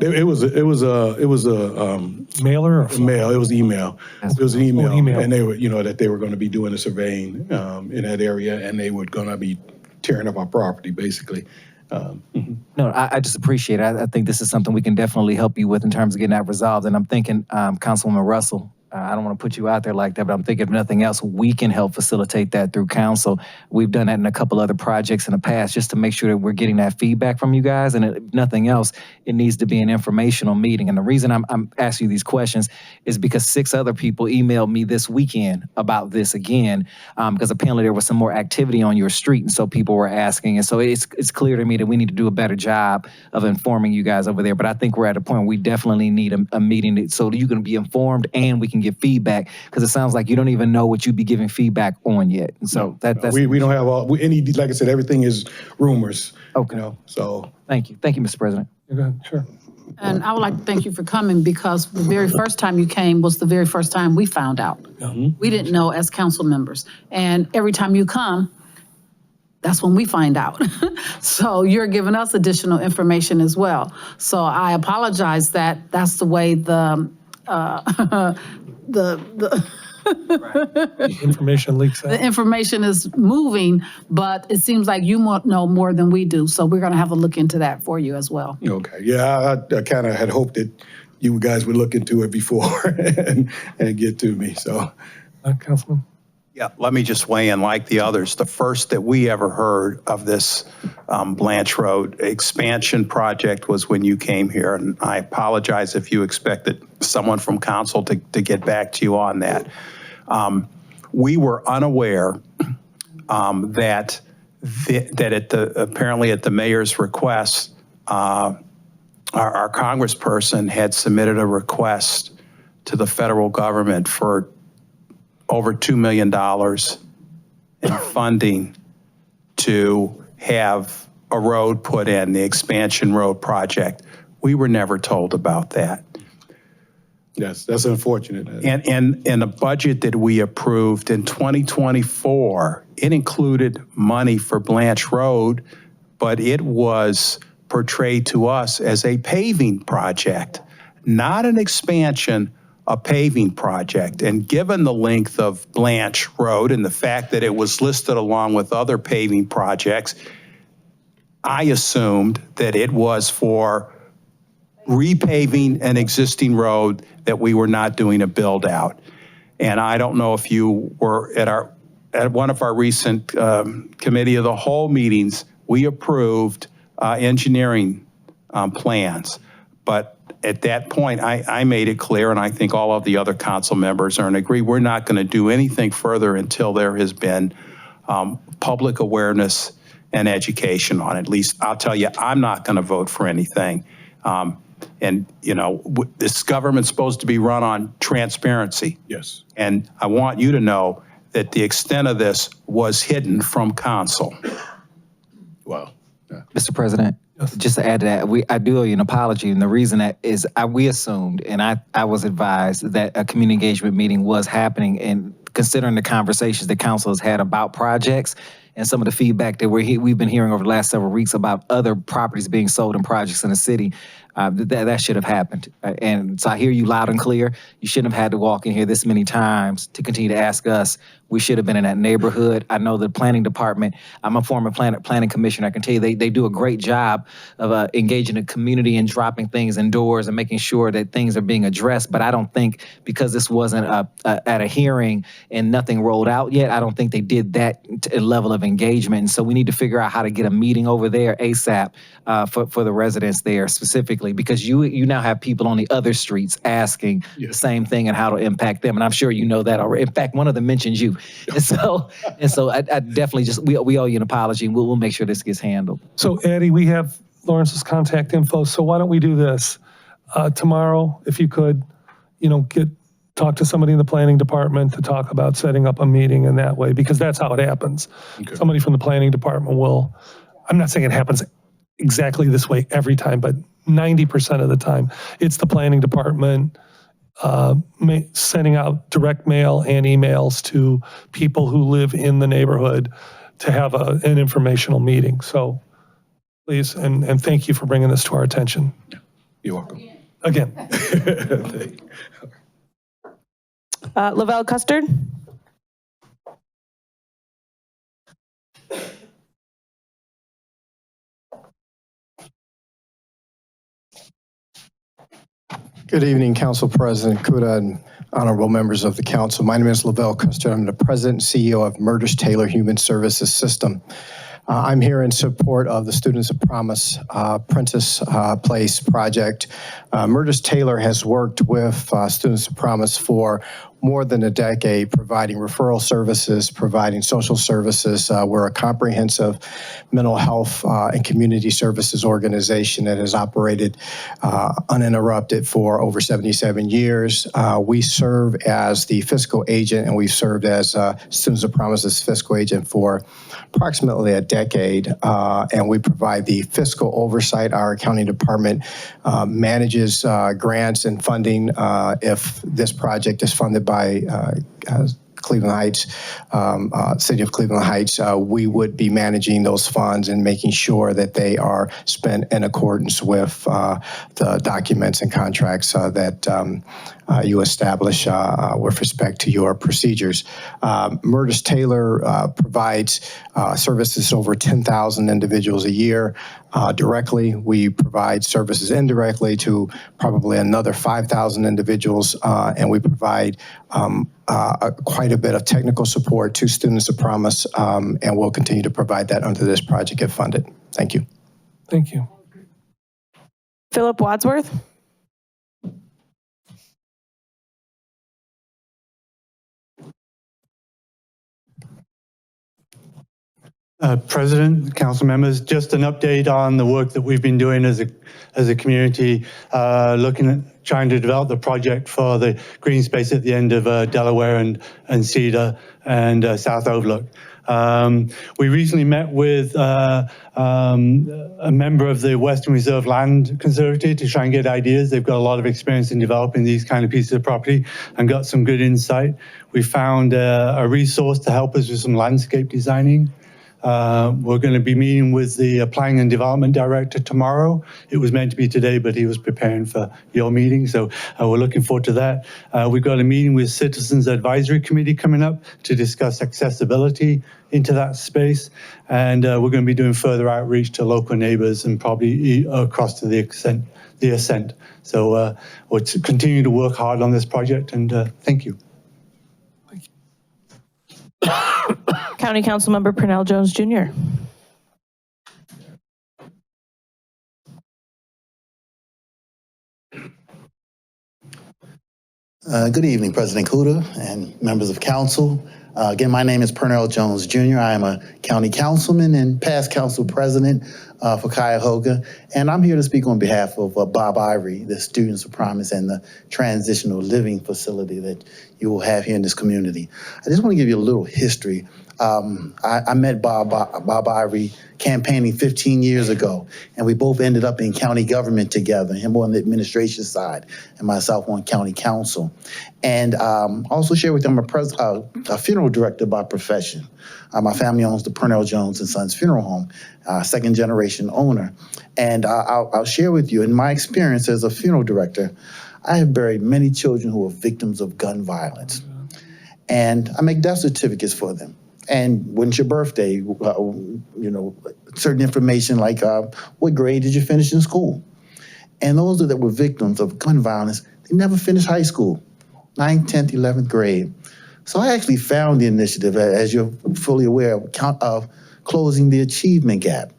It was a mailer or mail. It was email. It was an email, email. And they were, that they were going to be doing the surveying in that area, and they were going to be tearing up our property, basically. No, I just appreciate it. I think this is something we can definitely help you with in terms of getting that resolved. And I'm thinking, Councilwoman Russell, I don't want to put you out there like that, but I'm thinking if nothing else, we can help facilitate that through council. We've done that in a couple other projects in the past, just to make sure that we're getting that feedback from you guys. And if nothing else, it needs to be an informational meeting. And the reason I'm asking you these questions is because 6 other people emailed me this weekend about this again, because apparently there was some more activity on your street. And so people were asking. And so it's clear to me that we need to do a better job of informing you guys over there. But I think we're at a point where we definitely need a meeting so that you can be informed and we can get feedback, because it sounds like you don't even know what you'd be giving feedback on yet. And so that's we don't have like I said, everything is rumors. Okay. So thank you, Mr. President. Go ahead. Sure. And I would like to thank you for coming, because the very first time you came was the very first time we found out. We didn't know as council members. And every time you come, that's when we find out. So you're giving us additional information as well. So I apologize that that's the way the information leaks out. The information is moving, but it seems like you know more than we do. So we're going to have a look into that for you as well. Okay. Yeah, I kind of had hoped that you guys would look into it before and get to me. So, Councilman. Yeah, let me just weigh in like the others. The first that we ever heard of this Blanche Road expansion project was when you came here, and I apologize if you expected someone from council to get back to you on that. We were unaware that apparently at the mayor's request, our congressperson had submitted a request to the federal government for over $2 million in funding to have a road put in, the expansion road project. We were never told about that. Yes, that's unfortunate. And the budget that we approved in 2024, it included money for Blanche Road, but it was portrayed to us as a paving project, not an expansion, a paving project. And given the length of Blanche Road and the fact that it was listed along with other paving projects, I assumed that it was for repaving an existing road that we were not doing a build out. And I don't know if you were at one of our recent committee of the whole meetings, we approved engineering plans. But at that point, I made it clear, and I think all of the other council members are in agree, we're not going to do anything further until there has been public awareness and education on it. At least I'll tell you, I'm not going to vote for anything. And, you know, this government's supposed to be run on transparency. Yes. And I want you to know that the extent of this was hidden from council. Wow. Mr. President, just to add to that, I do owe you an apology, and the reason that is we assumed, and I was advised that a community engagement meeting was happening, and considering the conversations that council has had about projects and some of the feedback that we've been hearing over the last several weeks about other properties being sold and projects in the city, that should have happened. And so I hear you loud and clear. You shouldn't have had to walk in here this many times to continue to ask us. We should have been in that neighborhood. I know the planning department, I'm a former planning commissioner. I can tell you they do a great job of engaging the community and dropping things indoors and making sure that things are being addressed. But I don't think because this wasn't at a hearing and nothing rolled out yet, I don't think they did that level of engagement. And so we need to figure out how to get a meeting over there ASAP for the residents there specifically, because you now have people on the other streets asking the same thing and how to impact them. And I'm sure you know that already. In fact, one of them mentioned you. And so I definitely we owe you an apology, and we'll make sure this gets handled. So Addie, we have Lawrence's contact info. So why don't we do this? Tomorrow, if you could, you know, talk to somebody in the planning department to talk about setting up a meeting in that way, because that's how it happens. Okay. Somebody from the planning department I'm not saying it happens exactly this way every time, but 90% of the time, it's the planning department sending out direct mail and emails to people who live in the neighborhood to have an informational meeting. So please, and thank you for bringing this to our attention. You're welcome. Again. Lavelle Custard. Good evening, Council President Kuda and honorable members of the council. My name is Lavelle Custer. I'm the president and CEO of Murders Taylor Human Services System. I'm here in support of the Students of Promise Prentice Place project. Murders Taylor has worked with Students of Promise for more than a decade, providing referral services, providing social services. We're a comprehensive mental health and community services organization that has operated uninterrupted for over 77 years. We serve as the fiscal agent, and we've served as Students of Promise's fiscal agent for approximately a decade, and we provide the fiscal oversight. Our accounting department manages grants and funding. If this project is funded by Cleveland Heights, City of Cleveland Heights, we would be managing those funds and making sure that they are spent in accordance with the documents and contracts that you establish with respect to your procedures. Murders Taylor provides services to over 10,000 individuals a year. Directly, we provide services indirectly to probably another 5,000 individuals, and we provide quite a bit of technical support to Students of Promise, and we'll continue to provide that under this project if funded. Thank you. Thank you. Philip Wadsworth. President, council members, just an update on the work that we've been doing as a community, looking at trying to develop the project for the green space at the end of Delaware and Cedar and South Overlook. We recently met with a member of the Western Reserve Land Conservancy to try and get ideas. They've got a lot of experience in developing these kind of pieces of property and got some good insight. We found a resource to help us with some landscape designing. We're going to be meeting with the Planning and Development Director tomorrow. It was meant to be today, but he was preparing for your meeting, so we're looking forward to that. We've got a meeting with Citizens Advisory Committee coming up to discuss accessibility into that space, and we're going to be doing further outreach to local neighbors and probably across to the Ascent. So we'll continue to work hard on this project, and thank you. County Councilmember Pernell Jones Jr. Good evening, President Kuda and members of council. Again, my name is Pernell Jones Jr. I am a county councilman and past council president for Cuyahoga, and I'm here to speak on behalf of Bob Ivory, the Students of Promise and the transitional living facility that you will have here in this community. I just want to give you a little history. I met Bob Ivory campaigning 15 years ago, and we both ended up in county government together, him on the administration side and myself on county council. And also share with him a funeral director by profession. My family owns the Pernell Jones and Sons Funeral Home, second generation owner. And I'll share with you, in my experience as a funeral director, I have buried many children who were victims of gun violence. And I make death certificates for them. And when's your birthday? You know, certain information like what grade did you finish in school? And those that were victims of gun violence, they never finished high school, 9th, 10th, 11th grade. So I actually found the initiative, as you're fully aware, of closing the achievement gap.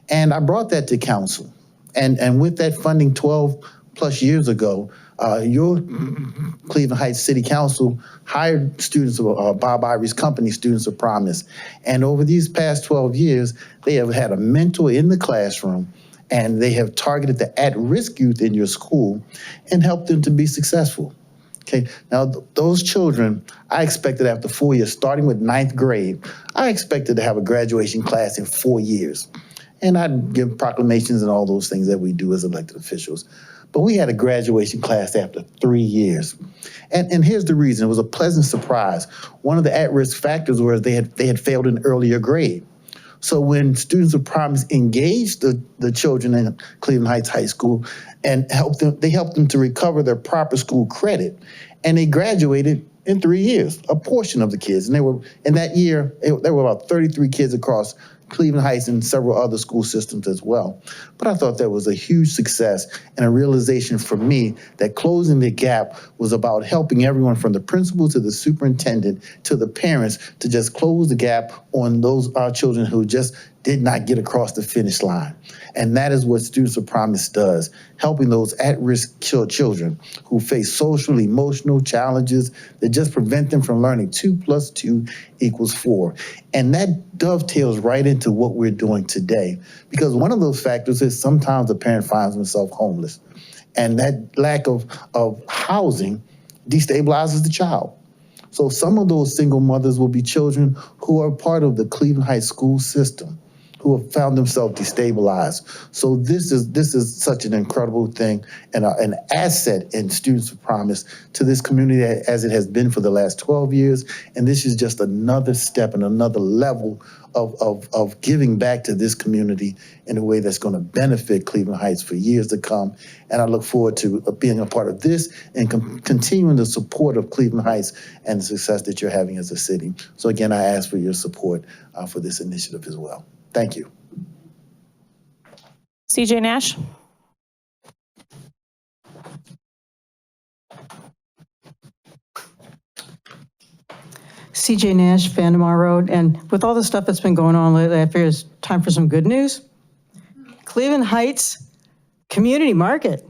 And I brought that to council. And with that funding 12 plus years ago, your Cleveland Heights City Council hired students of Bob Ivory's company, Students of Promise. And over these past 12 years, they have had a mentor in the classroom, and they have targeted the at-risk youth in your school and helped them to be successful. Okay, now those children, I expected after 4 years, starting with 9th grade, I expected to have a graduation class in 4 years. And I'd give proclamations and all those things that we do as elected officials. But we had a graduation class after 3 years. And here's the reason. It was a pleasant surprise. One of the at-risk factors was they had failed an earlier grade. So when Students of Promise engaged the children in Cleveland Heights High School and helped them to recover their proper school credit, and they graduated in 3 years, a portion of the kids. And they were, in that year, there were about 33 kids across Cleveland Heights and several other school systems as well. But I thought that was a huge success and a realization for me that closing the gap was about helping everyone from the principal to the superintendent to the parents to just close the gap on those our children who just did not get across the finish line. And that is what Students of Promise does, helping those at-risk children who face social, emotional challenges that just prevent them from learning 2 + 2 = 4. And that dovetails right into what we're doing today, because one of those factors is sometimes a parent finds themselves homeless. And that lack of housing destabilizes the child. So some of those single mothers will be children who are part of the Cleveland Heights school system, who have found themselves destabilized. So this is such an incredible thing and an asset in Students of Promise to this community as it has been for the last 12 years. And this is just another step and another level of giving back to this community in a way that's going to benefit Cleveland Heights for years to come. And I look forward to being a part of this and continuing the support of Cleveland Heights and the success that you're having as a city. So again, I ask for your support for this initiative as well. Thank you. CJ Nash. CJ Nash, Vandermar Road, and with all the stuff that's been going on lately, I figure it's time for some good news. Cleveland Heights Community Market.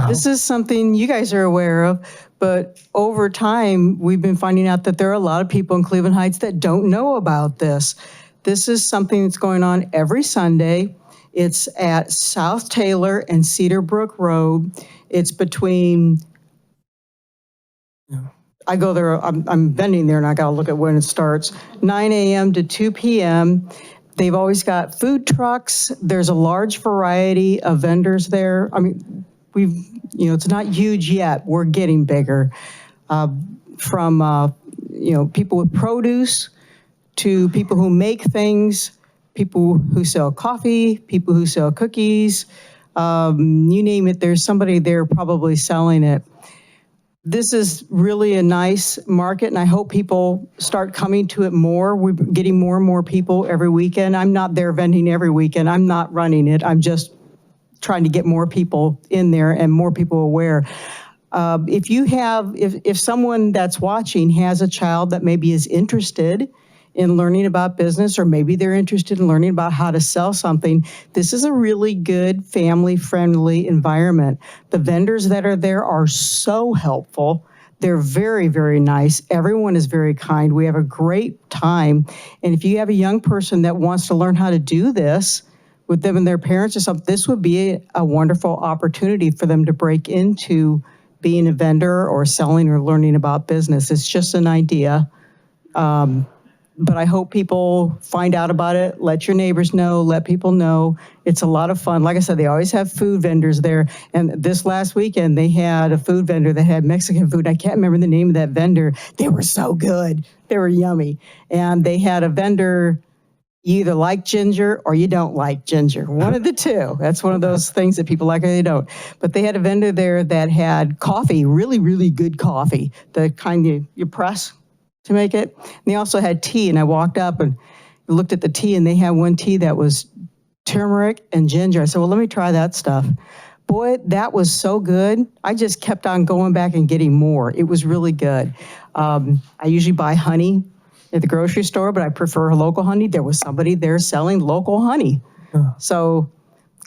This is something you guys are aware of, but over time, we've been finding out that there are a lot of people in Cleveland Heights that don't know about this. This is something that's going on every Sunday. It's at South Taylor and Cedar Brook Road. It's between, I go there, I'm bending there and I gotta look at when it starts, 9 a.m. to 2 p.m. They've always got food trucks. There's a large variety of vendors there. I mean, it's not huge yet. We're getting bigger. From people with produce, to people who make things, people who sell coffee, people who sell cookies, you name it, there's somebody there probably selling it. This is really a nice market, and I hope people start coming to it more. We're getting more and more people every weekend. I'm not there vending every weekend. I'm not running it. I'm just trying to get more people in there and more people aware. If someone that's watching has a child that maybe is interested in learning about business, or maybe they're interested in learning about how to sell something, this is a really good family-friendly environment. The vendors that are there are so helpful. They're very, very nice. Everyone is very kind. We have a great time. And if you have a young person that wants to learn how to do this with them and their parents or something, this would be a wonderful opportunity for them to break into being a vendor or selling or learning about business. It's just an idea. But I hope people find out about it, let your neighbors know, let people know. It's a lot of fun. Like I said, they always have food vendors there. And this last weekend, they had a food vendor that had Mexican food. I can't remember the name of that vendor. They were so good. They were yummy. And they had a vendor, you either like ginger or you don't like ginger. One of the two. That's one of those things that people like or they don't. But they had a vendor there that had coffee, really, really good coffee, the kind you press to make it. And they also had tea, and I walked up and looked at the tea, and they had one tea that was turmeric and ginger. I said, well, let me try that stuff. Boy, that was so good. I just kept on going back and getting more. It was really good. I usually buy honey at the grocery store, but I prefer local honey. There was somebody there selling local honey. So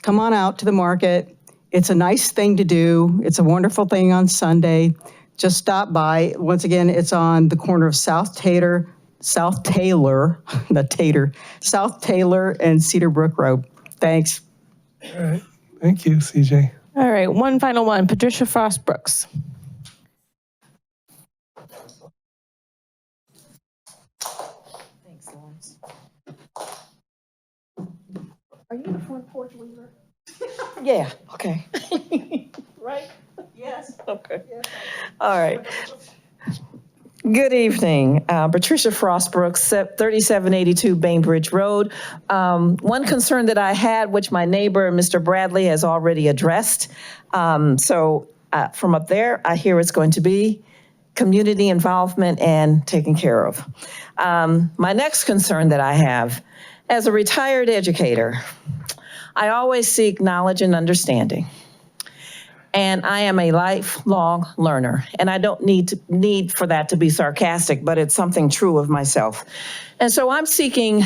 come on out to the market. It's a nice thing to do. It's a wonderful thing on Sunday. Just stop by. Once again, it's on the corner of South Taylor and Cedar Brook Road. Thanks. All right. Thank you, CJ. All right, one final one, Patricia Frost Brooks. Thanks, Lawrence. Are you the front porch weaver? Yeah, okay. Right? Yes. Okay. All right. Good evening. Patricia Frost Brooks, 3782 Bainbridge Road. One concern that I had, which my neighbor, Mr. Bradley, has already addressed. So from up there, I hear it's going to be community involvement and taken care of. My next concern that I have, as a retired educator, I always seek knowledge and understanding. And I am a lifelong learner, and I don't need for that to be sarcastic, but it's something true of myself. And so I'm seeking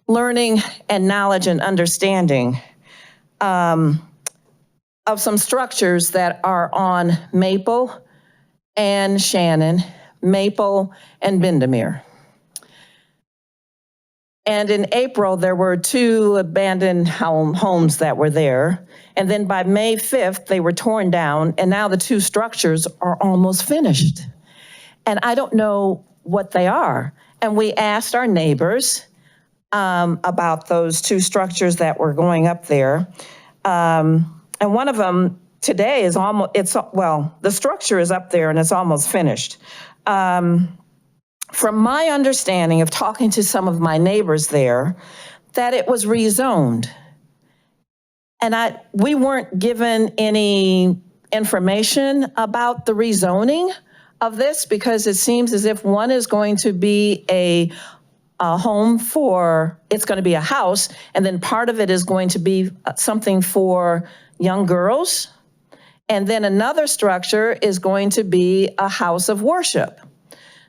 learning and knowledge and understanding of some structures that are on Maple and Shannon, Maple and Bendemeer. And in April, there were 2 abandoned homes that were there. And then by May 5th, they were torn down, and now the 2 structures are almost finished. And I don't know what they are. And we asked our neighbors about those 2 structures that were going up there. And one of them today is the structure is up there and it's almost finished. From my understanding of talking to some of my neighbors there, that it was rezoned. And we weren't given any information about the rezoning of this, because it seems as if one is going to be a home for, it's going to be a house, and then part of it is going to be something for young girls. And then another structure is going to be a house of worship.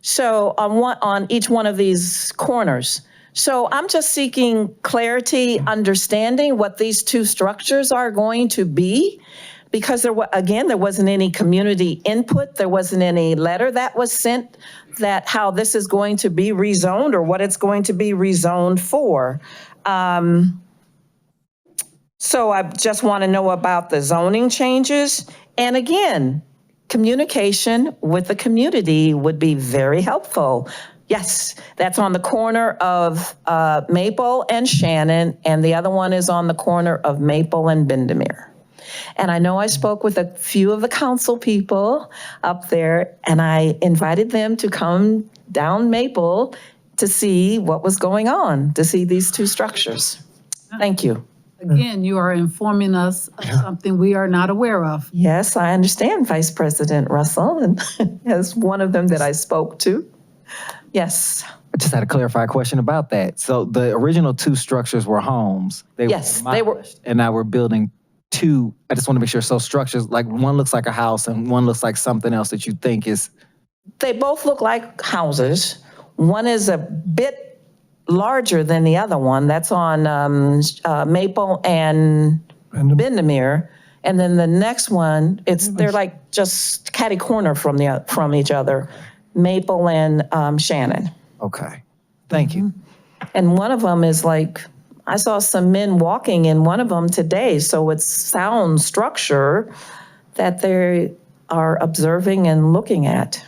So on each one of these corners. So I'm just seeking clarity, understanding what these 2 structures are going to be, because there wasn't any community input. There wasn't any letter that was sent that how this is going to be rezoned or what it's going to be rezoned for. So I just want to know about the zoning changes. And again, communication with the community would be very helpful. Yes, that's on the corner of Maple and Shannon, and the other one is on the corner of Maple and Bendemeer. And I know I spoke with a few of the council people up there, and I invited them to come down Maple to see what was going on, to see these 2 structures. Thank you. Again, you are informing us of something we are not aware of. Yes, I understand, Vice President Russell, and as one of them that I spoke to. Yes. I just had a clarified question about that. So the original 2 structures were homes. Yes, they were. And now we're building 2. I just want to make sure. So structures, like one looks like a house and one looks like something else that you think is. They both look like houses. One is a bit larger than the other one. That's on Maple and Bendemeer. And then the next one, they're like just catty corner from each other, Maple and Shannon. Okay, thank you. And one of them is like, I saw some men walking in one of them today. So it's sound structure that they are observing and looking at.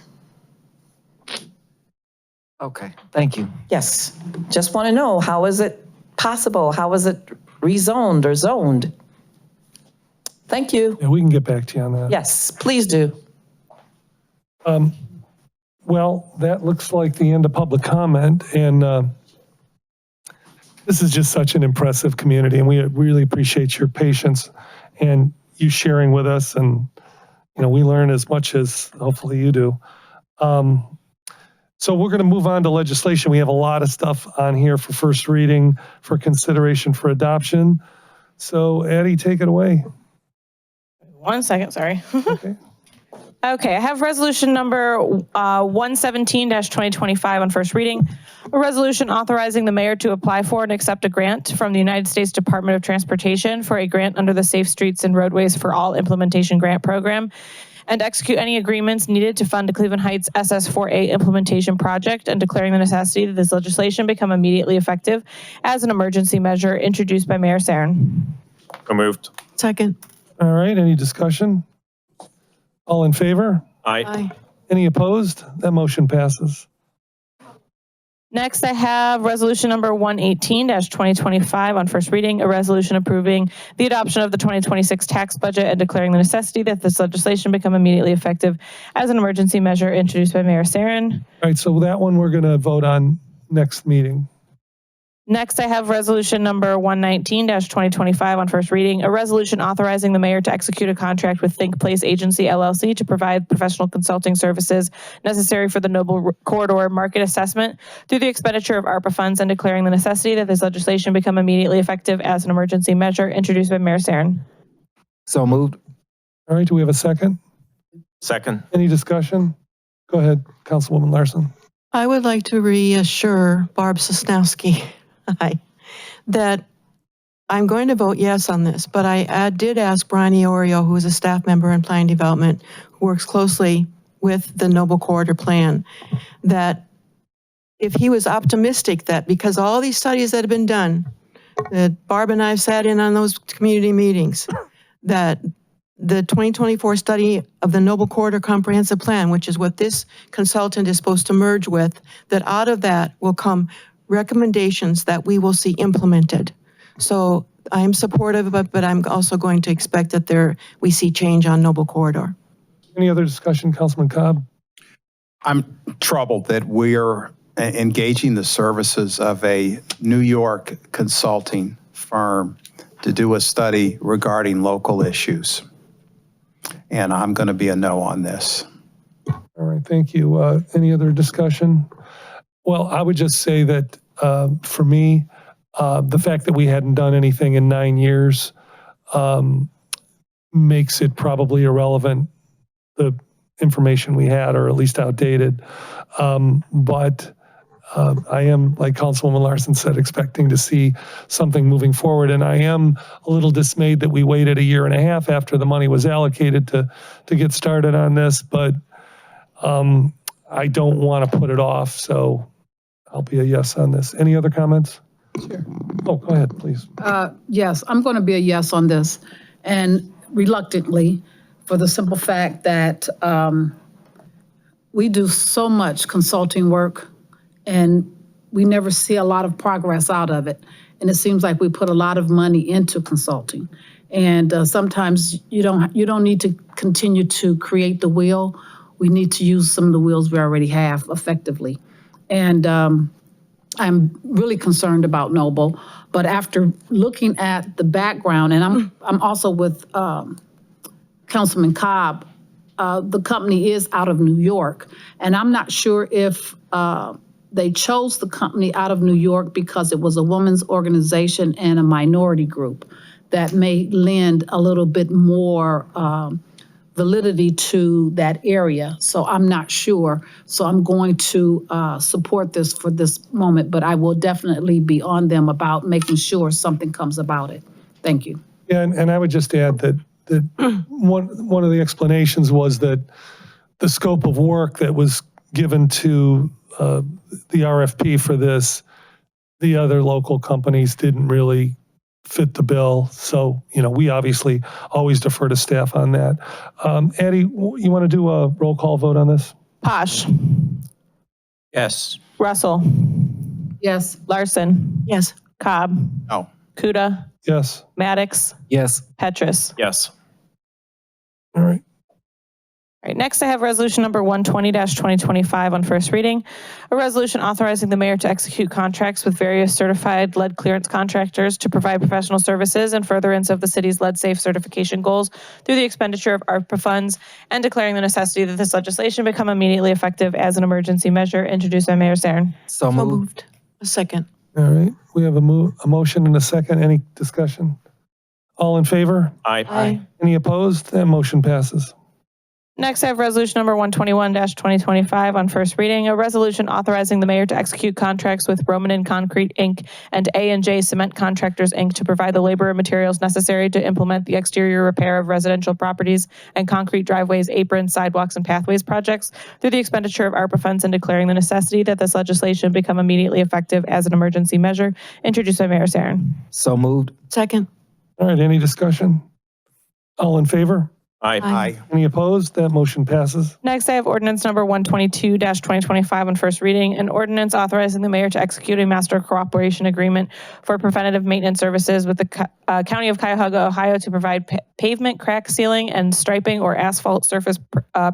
Okay, thank you. Yes, just want to know, how is it possible? How is it rezoned or zoned? Thank you. Yeah, we can get back to you on that. Yes, please do. Well, that looks like the end of public comment, and this is just such an impressive community, and we really appreciate your patience and you sharing with us, and we learn as much as hopefully you do. So we're going to move on to legislation. We have a lot of stuff on here for first reading, for consideration for adoption. So Addie, take it away. 1 second, sorry. Okay. Okay, I have resolution number 117-2025 on first reading. A resolution authorizing the mayor to apply for and accept a grant from the United States Department of Transportation for a grant under the Safe Streets and Roadways for All Implementation Grant Program, and execute any agreements needed to fund the Cleveland Heights SS4A implementation project, and declaring the necessity that this legislation become immediately effective as an emergency measure, introduced by Mayor Sarin. So moved. Second. All right, any discussion? All in favor? Aye. Any opposed? That motion passes. Next, I have resolution number 118-2025 on first reading, a resolution approving the adoption of the 2026 tax budget and declaring the necessity that this legislation become immediately effective as an emergency measure, introduced by Mayor Sarin. All right, so that one we're going to vote on next meeting. Next, I have resolution number 119-2025 on first reading, a resolution authorizing the mayor to execute a contract with Think Place Agency LLC to provide professional consulting services necessary for the Noble Corridor market assessment through the expenditure of ARPA funds, and declaring the necessity that this legislation become immediately effective as an emergency measure, introduced by Mayor Sarin. So moved. All right, do we have a second? Second. Any discussion? Go ahead, Councilwoman Larson. I would like to reassure Barb Sosnowski that I'm going to vote yes on this, but I did ask Brian Iorio, who is a staff member in planning development, who works closely with the Noble Corridor plan, that if he was optimistic that because all these studies that have been done, that Barb and I have sat in on those community meetings, that the 2024 study of the Noble Corridor Comprehensive Plan, which is what this consultant is supposed to merge with, that out of that will come recommendations that we will see implemented. So I am supportive of it, but I'm also going to expect that we see change on Noble Corridor. Any other discussion, Councilman Cobb? I'm troubled that we're engaging the services of a New York consulting firm to do a study regarding local issues. And I'm going to be a no on this. All right, thank you. Any other discussion? Well, I would just say that for me, the fact that we hadn't done anything in 9 years makes it probably irrelevant, the information we had, or at least outdated. But I am, like Councilwoman Larson said, expecting to see something moving forward. And I am a little dismayed that we waited 1.5 years after the money was allocated to get started on this. But I don't want to put it off. So I'll be a yes on this. Any other comments? Sure. Oh, go ahead, please. Yes, I'm going to be a yes on this, and reluctantly, for the simple fact that we do so much consulting work and we never see a lot of progress out of it. And it seems like we put a lot of money into consulting. And sometimes you don't need to continue to create the wheel. We need to use some of the wheels we already have effectively. And I'm really concerned about Noble, but after looking at the background, and I'm also with Councilman Cobb, the company is out of New York, and I'm not sure if they chose the company out of New York because it was a women's organization and a minority group that may lend a little bit more validity to that area. So I'm not sure. So I'm going to support this for this moment, but I will definitely be on them about making sure something comes about it. Thank you. Yeah, and I would just add that one of the explanations was that the scope of work that was given to the RFP for this, the other local companies didn't really fit the bill. So, we obviously always defer to staff on that. Addie, you want to do a roll call vote on this? Posh. Yes. Russell. Yes. Larson. Yes. Cobb. No. Kuda. Yes. Maddox. Yes. Petrus. Yes. All right. All right, next I have resolution number 120-2025 on first reading. A resolution authorizing the mayor to execute contracts with various certified lead clearance contractors to provide professional services and furtherance of the city's lead safe certification goals through the expenditure of ARPA funds, and declaring the necessity that this legislation become immediately effective as an emergency measure, introduced by Mayor Sarin. So moved. A second. All right. We have a motion and a second. Any discussion? All in favor? Aye. Any opposed? That motion passes. Next, I have resolution number 121-2025 on first reading, a resolution authorizing the mayor to execute contracts with Roman and Concrete, Inc. and A&J Cement Contractors, Inc. to provide the labor and materials necessary to implement the exterior repair of residential properties and concrete driveways, aprons, sidewalks, and pathways projects through the expenditure of ARPA funds, and declaring the necessity that this legislation become immediately effective as an emergency measure, introduced by Mayor Sarin. So moved. Second. All right. Any discussion? All in favor? Aye. Any opposed? That motion passes. Next, I have ordinance number 122-2025 on first reading, an ordinance authorizing the mayor to execute a master cooperation agreement for preventative maintenance services with the County of Cuyahoga, Ohio, to provide pavement crack sealing and striping or asphalt surface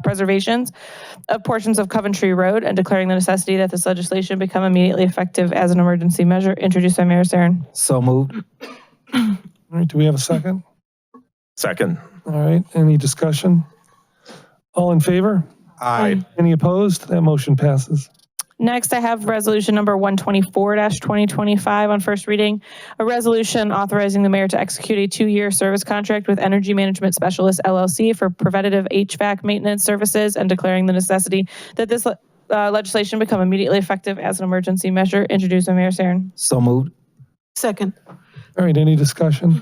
preservations of portions of Coventry Road, and declaring the necessity that this legislation become immediately effective as an emergency measure, introduced by Mayor Sarin. So moved. All right. Do we have a second? Second. All right. Any discussion? All in favor? Aye. Any opposed? That motion passes. Next, I have resolution number 124-2025 on first reading, a resolution authorizing the mayor to execute a 2-year service contract with Energy Management Specialist LLC for preventative HVAC maintenance services, and declaring the necessity that this legislation become immediately effective as an emergency measure, introduced by Mayor Sarin. So moved. Second. All right. Any discussion?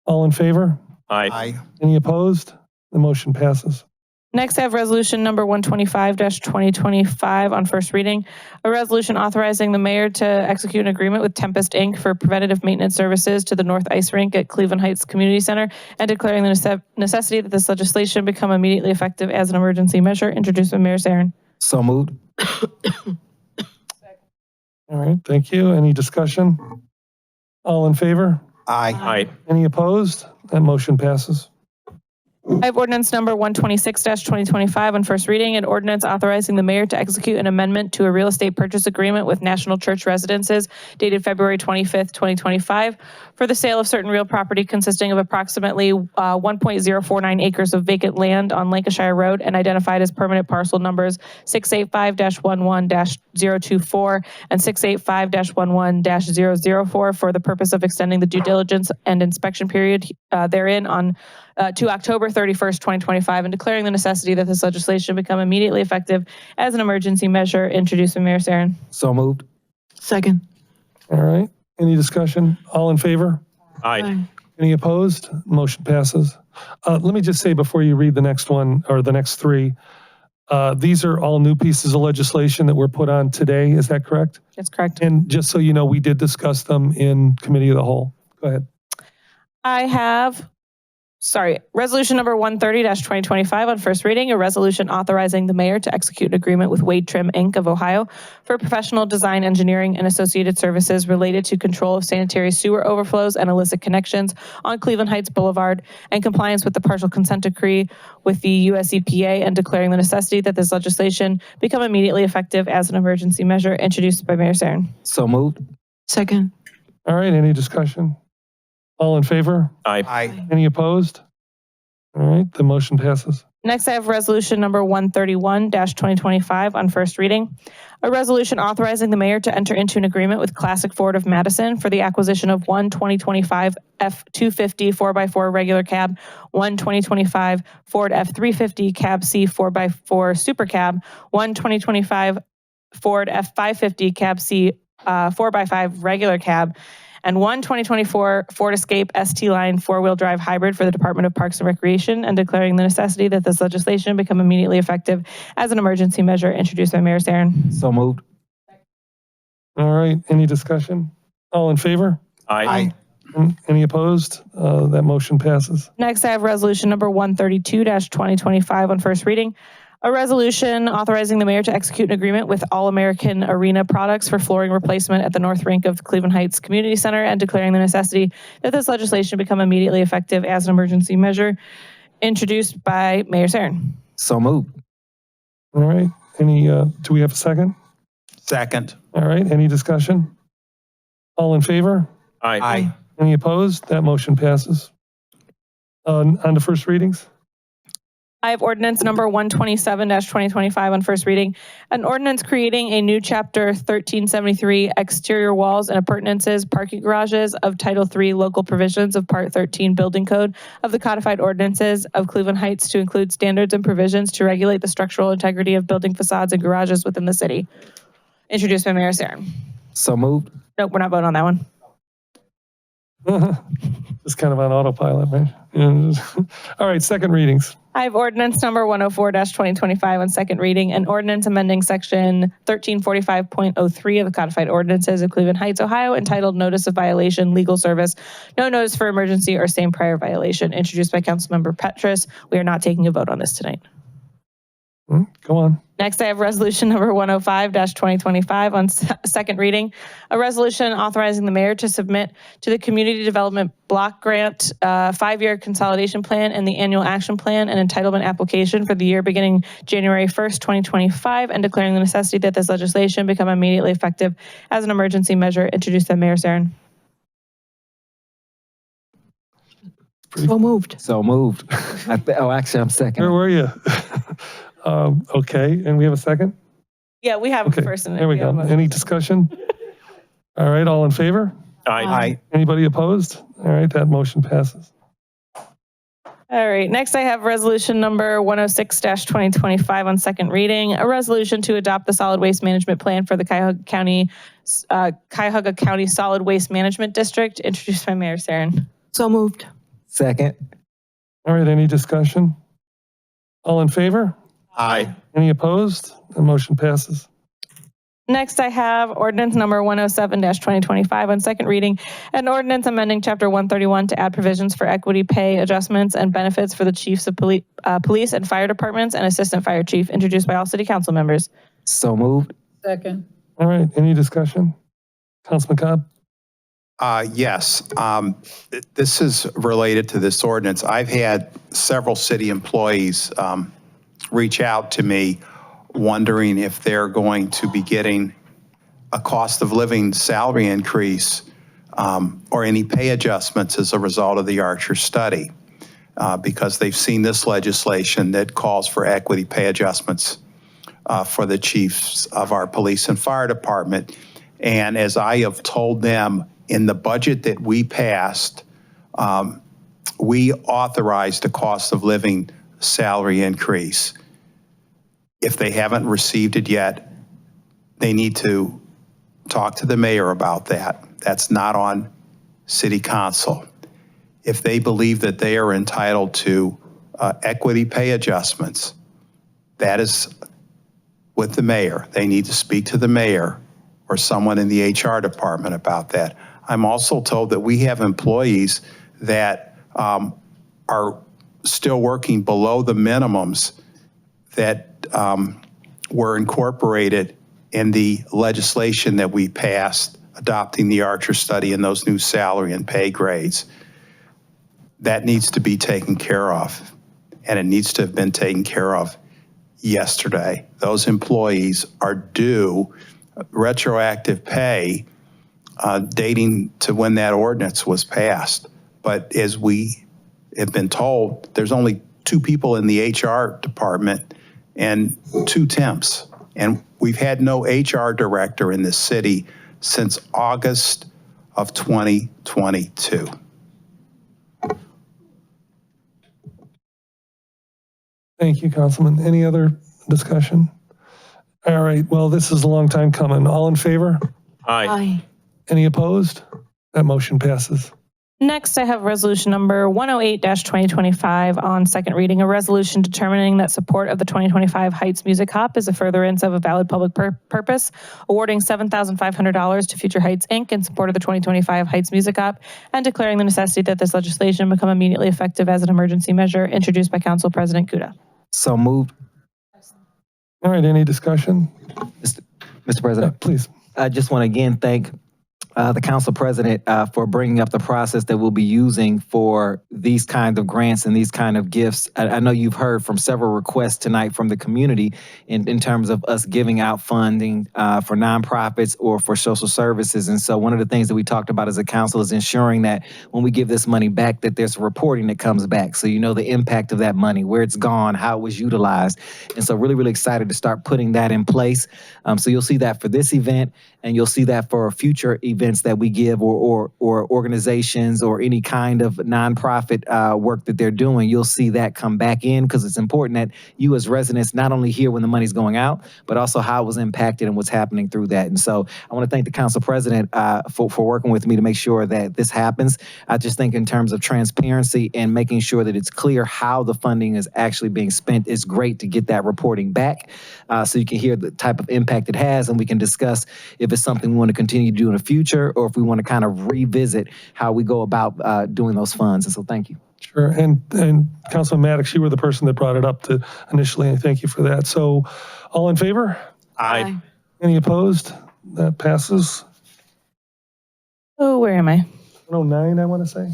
All in favor? Aye. Any opposed? The motion passes. Next, I have resolution number 125-2025 on first reading, a resolution authorizing the mayor to execute an agreement with Tempest Inc. for preventative maintenance services to the North Ice Rink at Cleveland Heights Community Center, and declaring the necessity that this legislation become immediately effective as an emergency measure, introduced by Mayor Sarin. So moved. All right. Thank you. Any discussion? All in favor? Aye. Any opposed? That motion passes. I have ordinance number 126-2025 on first reading, an ordinance authorizing the mayor to execute an amendment to a real estate purchase agreement with National Church Residences dated February 25th, 2025, for the sale of certain real property consisting of approximately 1.049 acres of vacant land on Lancashire Road and identified as permanent parcel numbers 685-11-024 and 685-11-004 for the purpose of extending the due diligence and inspection period therein on to October 31st, 2025, and declaring the necessity that this legislation become immediately effective as an emergency measure, introduced by Mayor Sarin. So moved. Second. All right. Any discussion? All in favor? Aye. Any opposed? Motion passes. Let me just say before you read the next one or the next three, these are all new pieces of legislation that were put on today. Is that correct? That's correct. And just so you know, we did discuss them in committee of the whole. Go ahead. I have resolution number 130-2025 on first reading, a resolution authorizing the mayor to execute an agreement with Wade Trim Inc. of Ohio for professional design, engineering, and associated services related to control of sanitary sewer overflows and illicit connections on Cleveland Heights Boulevard, and compliance with the partial consent decree with the US EPA, and declaring the necessity that this legislation become immediately effective as an emergency measure, introduced by Mayor Sarin. So moved. Second. All right. Any discussion? All in favor? Aye. Any opposed? All right. The motion passes. Next, I have resolution number 131-2025 on first reading. A resolution authorizing the mayor to enter into an agreement with Classic Ford of Madison for the acquisition of one 2025 F-250 4x4 regular cab, one 2025 Ford F-350 Cab C 4x4 Super Cab, one 2025 Ford F-550 Cab C 4x5 regular cab, and one 2024 Ford Escape ST Line four-wheel drive hybrid for the Department of Parks and Recreation, and declaring the necessity that this legislation become immediately effective as an emergency measure, introduced by Mayor Sarin. So moved. All right, any discussion? All in favor? Aye. Any opposed? That motion passes. Next, I have resolution number 132-2025 on first reading. A resolution authorizing the mayor to execute an agreement with All American Arena Products for flooring replacement at the North Rink of Cleveland Heights Community Center, and declaring the necessity that this legislation become immediately effective as an emergency measure, introduced by Mayor Sarin. So moved. All right, do we have a second? Second. All right, any discussion? All in favor? Aye. Any opposed? That motion passes. On to first readings. I have ordinance number 127-2025 on first reading. An ordinance creating a new chapter 1373 exterior walls and appurtenances parking garages of Title III local provisions of Part 13 Building Code of the codified ordinances of Cleveland Heights to include standards and provisions to regulate the structural integrity of building facades and garages within the city. Introduced by Mayor Sarin. So moved. Nope, we're not voting on that one. Just kind of on autopilot, right? Yeah. All right, second readings. I have ordinance number 104-2025 on second reading, an ordinance amending section 1345.03 of the codified ordinances of Cleveland Heights, Ohio, entitled Notice of Violation, Legal Service, No Notice for Emergency or Same Prior Violation, introduced by Councilmember Petrus. We are not taking a vote on this tonight. Go on. Next, I have resolution number 105-2025 on second reading. A resolution authorizing the mayor to submit to the Community Development Block Grant 5-year consolidation plan and the annual action plan and entitlement application for the year beginning January 1st, 2025, and declaring the necessity that this legislation become immediately effective as an emergency measure, introduced by Mayor Sarin. So moved. So moved. Actually, I'm second. Where were you? Okay, and we have a second? Yeah, we have Okay, a first and there we go. Any discussion? All right, all in favor? Aye. Anybody opposed? All right, that motion passes. All right, next I have resolution number 106-2025 on second reading, a resolution to adopt the solid waste management plan for the Cuyahoga County Solid Waste Management District, introduced by Mayor Sarin. So moved. Second. All right, any discussion? All in favor? Aye. Any opposed? The motion passes. Next, I have ordinance number 107-2025 on second reading, an ordinance amending Chapter 131 to add provisions for equity pay adjustments and benefits for the chiefs of police and fire departments and assistant fire chief, introduced by all city council members. So moved. Second. All right, any discussion? Councilman Cobb? Yes. This is related to this ordinance. I've had several city employees reach out to me wondering if they're going to be getting a cost of living salary increase or any pay adjustments as a result of the Archer study, because they've seen this legislation that calls for equity pay adjustments for the chiefs of our police and fire department. And as I have told them, in the budget that we passed, we authorized a cost of living salary increase. If they haven't received it yet, they need to talk to the mayor about that. That's not on city council. If they believe that they are entitled to equity pay adjustments, that is with the mayor. They need to speak to the mayor or someone in the HR department about that. I'm also told that we have employees that are still working below the minimums that were incorporated in the legislation that we passed adopting the Archer study and those new salary and pay grades. That needs to be taken care of, and it needs to have been taken care of yesterday. Those employees are due retroactive pay dating to when that ordinance was passed. But as we have been told, there's only 2 people in the HR department and 2 temps. And we've had no HR director in this city since August of 2022. Thank you, Councilman. Any other discussion? All right, well, this is a long time coming. All in favor? Aye. Any opposed? That motion passes. Next, I have resolution number 108-2025 on second reading, a resolution determining that support of the 2025 Heights Music Hop is a furtherance of a valid public purpose, awarding $7,500 to Future Heights, Inc. in support of the 2025 Heights Music Hop, and declaring the necessity that this legislation become immediately effective as an emergency measure, introduced by Council President Kuda. So moved. All right, any discussion? Mr. President. Please. I just want to again thank the council president for bringing up the process that we'll be using for these kinds of grants and these kind of gifts. I know you've heard from several requests tonight from the community in terms of us giving out funding for nonprofits or for social services. And so one of the things that we talked about as a council is ensuring that when we give this money back, that there's reporting that comes back. So you know the impact of that money, where it's gone, how it was utilized. And so really, really excited to start putting that in place. So you'll see that for this event, and you'll see that for future events that we give or organizations or any kind of nonprofit work that they're doing. You'll see that come back in, because it's important that you as residents not only hear when the money's going out, but also how it was impacted and what's happening through that. And so I want to thank the council president for working with me to make sure that this happens. I just think in terms of transparency and making sure that it's clear how the funding is actually being spent, it's great to get that reporting back so you can hear the type of impact it has, and we can discuss if it's something we want to continue to do in the future, or if we want to kind of revisit how we go about doing those funds. And so thank you. Sure, and Councilman Maddox, you were the person that brought it up to initially, and thank you for that. So all in favor? Aye. Any opposed? That passes. Oh, where am I? 109, I want to say.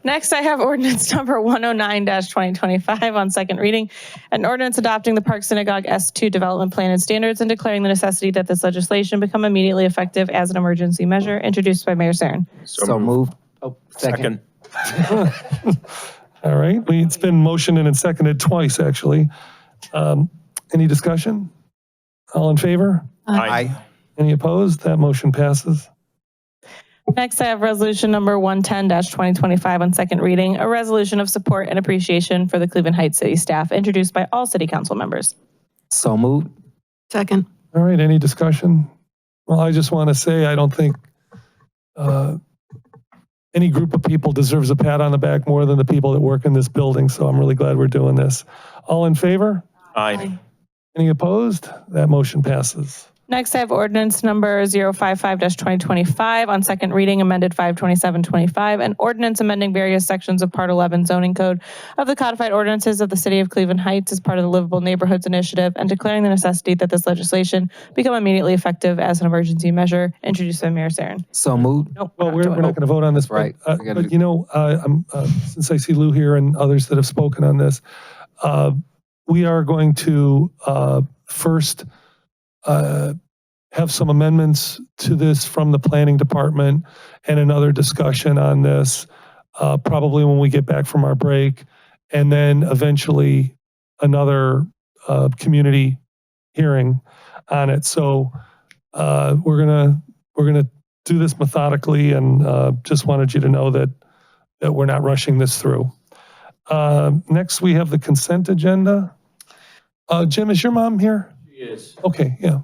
Next, I have ordinance number 109-2025 on second reading, an ordinance adopting the Park Synagogue S2 development plan and standards and declaring the necessity that this legislation become immediately effective as an emergency measure, introduced by Mayor Sarin. So moved. Oh, second. All right, it's been motioned and seconded twice, actually. Any discussion? All in favor? Aye. Any opposed? That motion passes. Next, I have resolution number 110-2025 on second reading, a resolution of support and appreciation for the Cleveland Heights city staff, introduced by all city council members. So moved. Second. All right, any discussion? Well, I just want to say, I don't think any group of people deserves a pat on the back more than the people that work in this building, so I'm really glad we're doing this. All in favor? Aye. Any opposed? That motion passes. Next, I have ordinance number 055-2025 on second reading, amended 52725, an ordinance amending various sections of Part 11 zoning code of the codified ordinances of the city of Cleveland Heights as part of the Livable Neighborhoods Initiative, and declaring the necessity that this legislation become immediately effective as an emergency measure, introduced by Mayor Sarin. So moved. Nope. Well, we're not going to vote on this, Right. but you know, since I see Lou here and others that have spoken on this, we are going to first have some amendments to this from the planning department and another discussion on this, probably when we get back from our break, and then eventually another community hearing on it. So we're gonna do this methodically, and just wanted you to know that we're not rushing this through. Next, we have the consent agenda. Jim, is your mom here? She is. Okay, yeah.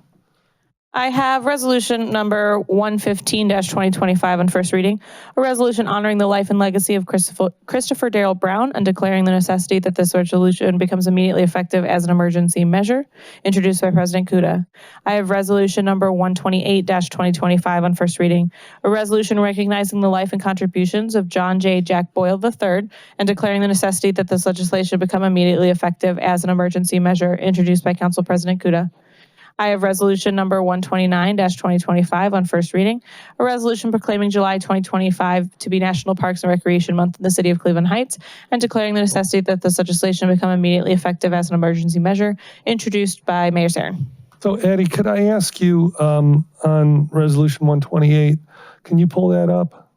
I have resolution number 115-2025 on first reading, a resolution honoring the life and legacy of Christopher Darrell Brown and declaring the necessity that this resolution becomes immediately effective as an emergency measure, introduced by President Kuda. I have resolution number 128-2025 on first reading, a resolution recognizing the life and contributions of John J. Jack Boyle III and declaring the necessity that this legislation become immediately effective as an emergency measure, introduced by Council President Kuda. I have resolution number 129-2025 on first reading, a resolution proclaiming July 2025 to be National Parks and Recreation Month in the city of Cleveland Heights and declaring the necessity that this legislation become immediately effective as an emergency measure, introduced by Mayor Sarin. So Addie, could I ask you on resolution 128, can you pull that up?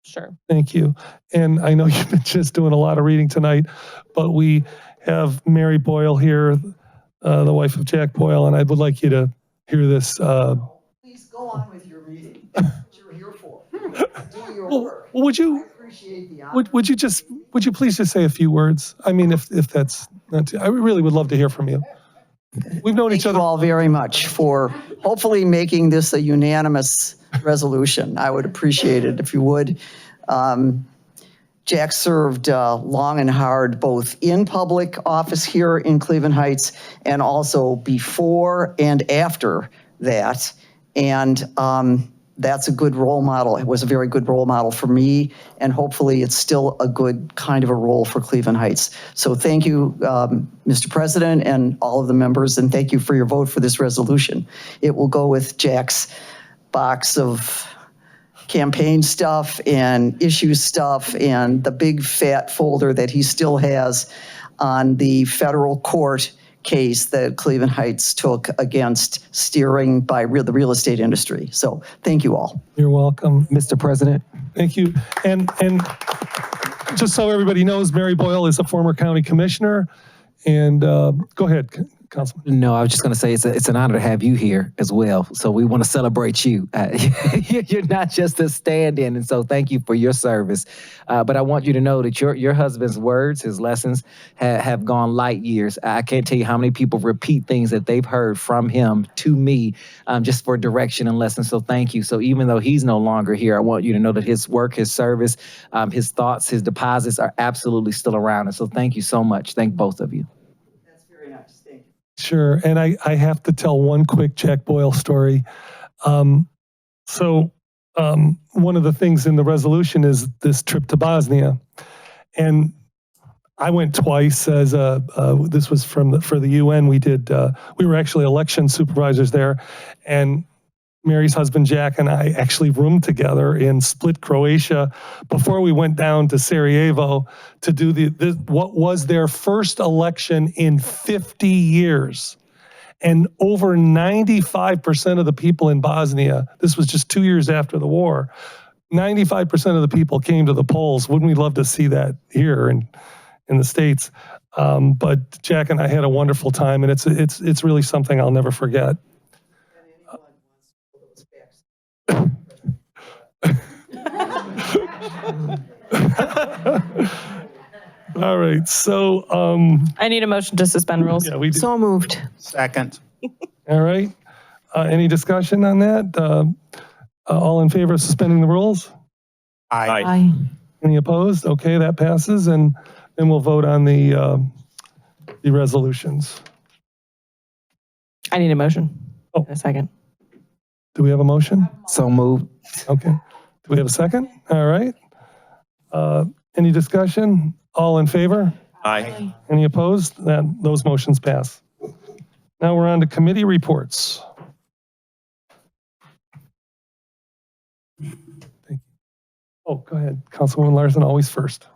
Sure. Thank you. And I know you've been just doing a lot of reading tonight, but we have Mary Boyle here, the wife of Jack Boyle, and I would like you to hear this. Please go on with your reading. That's what you're here for. Do your work. Would you, Appreciate the honor. would you please just say a few words? I mean, if that's not too, I really would love to hear from you. We've known each Thank other. you all very much for hopefully making this a unanimous resolution. I would appreciate it if you would. Jack served long and hard, both in public office here in Cleveland Heights and also before and after that. And that's a good role model. It was a very good role model for me, and hopefully it's still a good kind of a role for Cleveland Heights. So thank you, Mr. President, and all of the members, and thank you for your vote for this resolution. It will go with Jack's box of campaign stuff and issue stuff and the big fat folder that he still has on the federal court case that Cleveland Heights took against steering by the real estate industry. So thank you all. You're welcome. Mr. President. Thank you. And just so everybody knows, Mary Boyle is a former county commissioner. And go ahead, Councilman. No, I was just going to say it's an honor to have you here as well. So we want to celebrate you. You're not just a stand-in, and so thank you for your service. But I want you to know that your husband's words, his lessons, have gone light years. I can't tell you how many people repeat things that they've heard from him to me just for direction and lessons. So thank you. So even though he's no longer here, I want you to know that his work, his service, his thoughts, his deposits are absolutely still around. And so thank you so much. Thank both of you. Sure. And I have to tell one quick Jack Boyle story. One of the things in the resolution is this trip to Bosnia. And I went twice as this was for the UN. We were actually election supervisors there. And Mary's husband, Jack, and I actually roomed together in Split, Croatia before we went down to Sarajevo to do what was their first election in 50 years. And over 95% of the people in Bosnia, this was just 2 years after the war, 95% of the people came to the polls. Wouldn't we love to see that here in the States? But Jack and I had a wonderful time, and it's really something I'll never forget. All right, so I need a motion to suspend rules. yeah, we do. So moved. Second. All right, any discussion on that? All in favor of suspending the rules? Aye. Aye. Any opposed? Okay, that passes, and then we'll vote on the resolutions. I need a motion. Oh. In a second. Do we have a motion? So moved. Okay. Do we have a second? All right. Any discussion? All in favor? Aye. Any opposed? Those motions pass. Now we're on to committee reports. Thank you. Oh, go ahead. Councilwoman Larson, always first.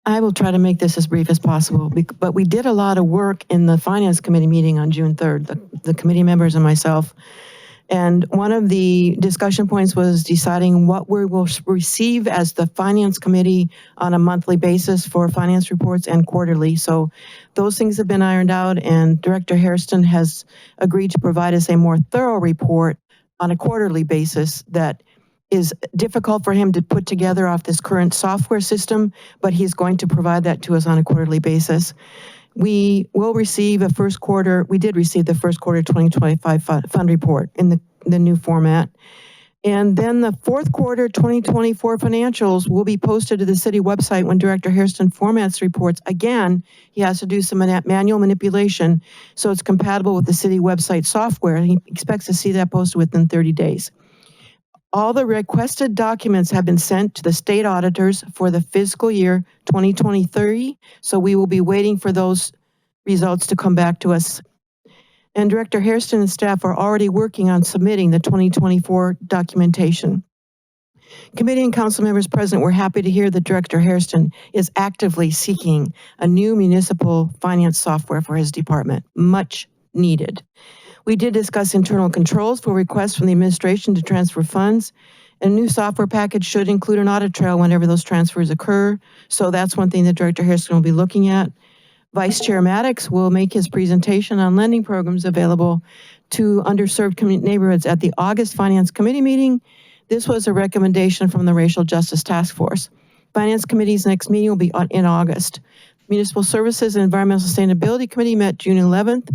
I will try to make this as brief as possible, but we did a lot of work in the Finance Committee meeting on June 3rd, the committee members and myself. And one of the discussion points was deciding what we will receive as the Finance Committee on a monthly basis for finance reports and quarterly. So those things have been ironed out, and Director Hairston has agreed to provide us a more thorough report on a quarterly basis that is difficult for him to put together off this current software system, but he's going to provide that to us on a quarterly basis. We will receive we did receive the first quarter 2025 fund report in the new format. And then the fourth quarter 2024 financials will be posted to the city website when Director Hairston formats reports. Again, he has to do some manual manipulation so it's compatible with the city website software. And he expects to see that posted within 30 days. All the requested documents have been sent to the state auditors for the fiscal year 2023, so we will be waiting for those results to come back to us. And Director Hairston and staff are already working on submitting the 2024 documentation. Committee and council members present, we're happy to hear that Director Hairston is actively seeking a new municipal finance software for his department, much needed. We did discuss internal controls for requests from the administration to transfer funds. And a new software package should include an audit trail whenever those transfers occur. So that's one thing that Director Harrison will be looking at. Vice Chair Maddox will make his presentation on lending programs available to underserved neighborhoods at the August Finance Committee meeting. This was a recommendation from the Racial Justice Task Force. Finance Committee's next meeting will be in August. Municipal Services and Environmental Sustainability Committee met June 11th,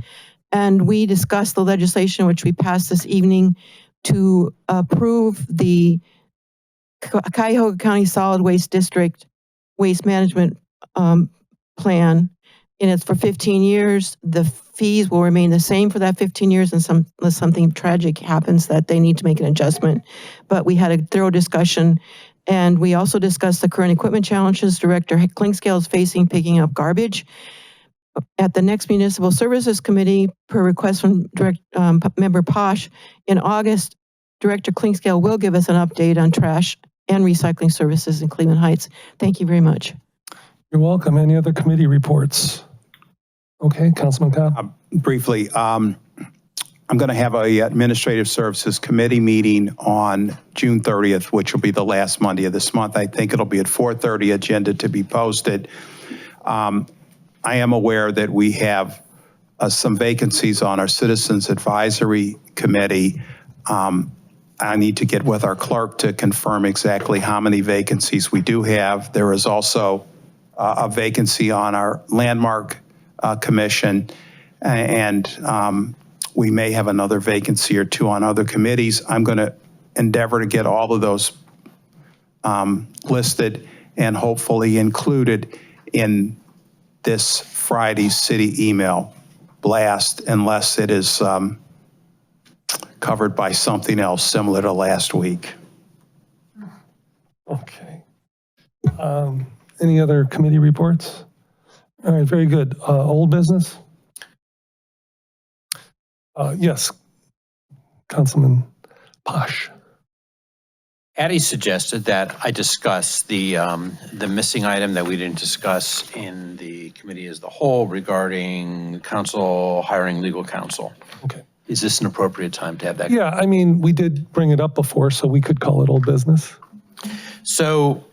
and we discussed the legislation which we passed this evening to approve the Cuyahoga County Solid Waste District Waste Management Plan. And it's for 15 years. The fees will remain the same for that 15 years unless something tragic happens that they need to make an adjustment. But we had a thorough discussion, and we also discussed the current equipment challenges Director Clinkscale is facing picking up garbage. At the next Municipal Services Committee, per request from Member Posh, in August, Director Clinkscale will give us an update on trash and recycling services in Cleveland Heights. Thank you very much. You're welcome. Any other committee reports? Okay, Councilman Cobb. Briefly, I'm going to have a Administrative Services Committee meeting on June 30th, which will be the last Monday of this month. I think it'll be at 4:30, agenda to be posted. I am aware that we have some vacancies on our Citizens Advisory Committee. I need to get with our clerk to confirm exactly how many vacancies we do have. There is also a vacancy on our Landmark Commission, and we may have another vacancy or two on other committees. I'm going to endeavor to get all of those listed and hopefully included in this Friday's city email blast, unless it is covered by something else similar to last week. Okay. Any other committee reports? All right, very good. Old business? Yes, Councilman Posh. Addie suggested that I discuss the missing item that we didn't discuss in the committee as the whole regarding council hiring legal counsel. Okay. Is this an appropriate time to have that? Yeah, I mean, we did bring it up before, so we could call it old business. So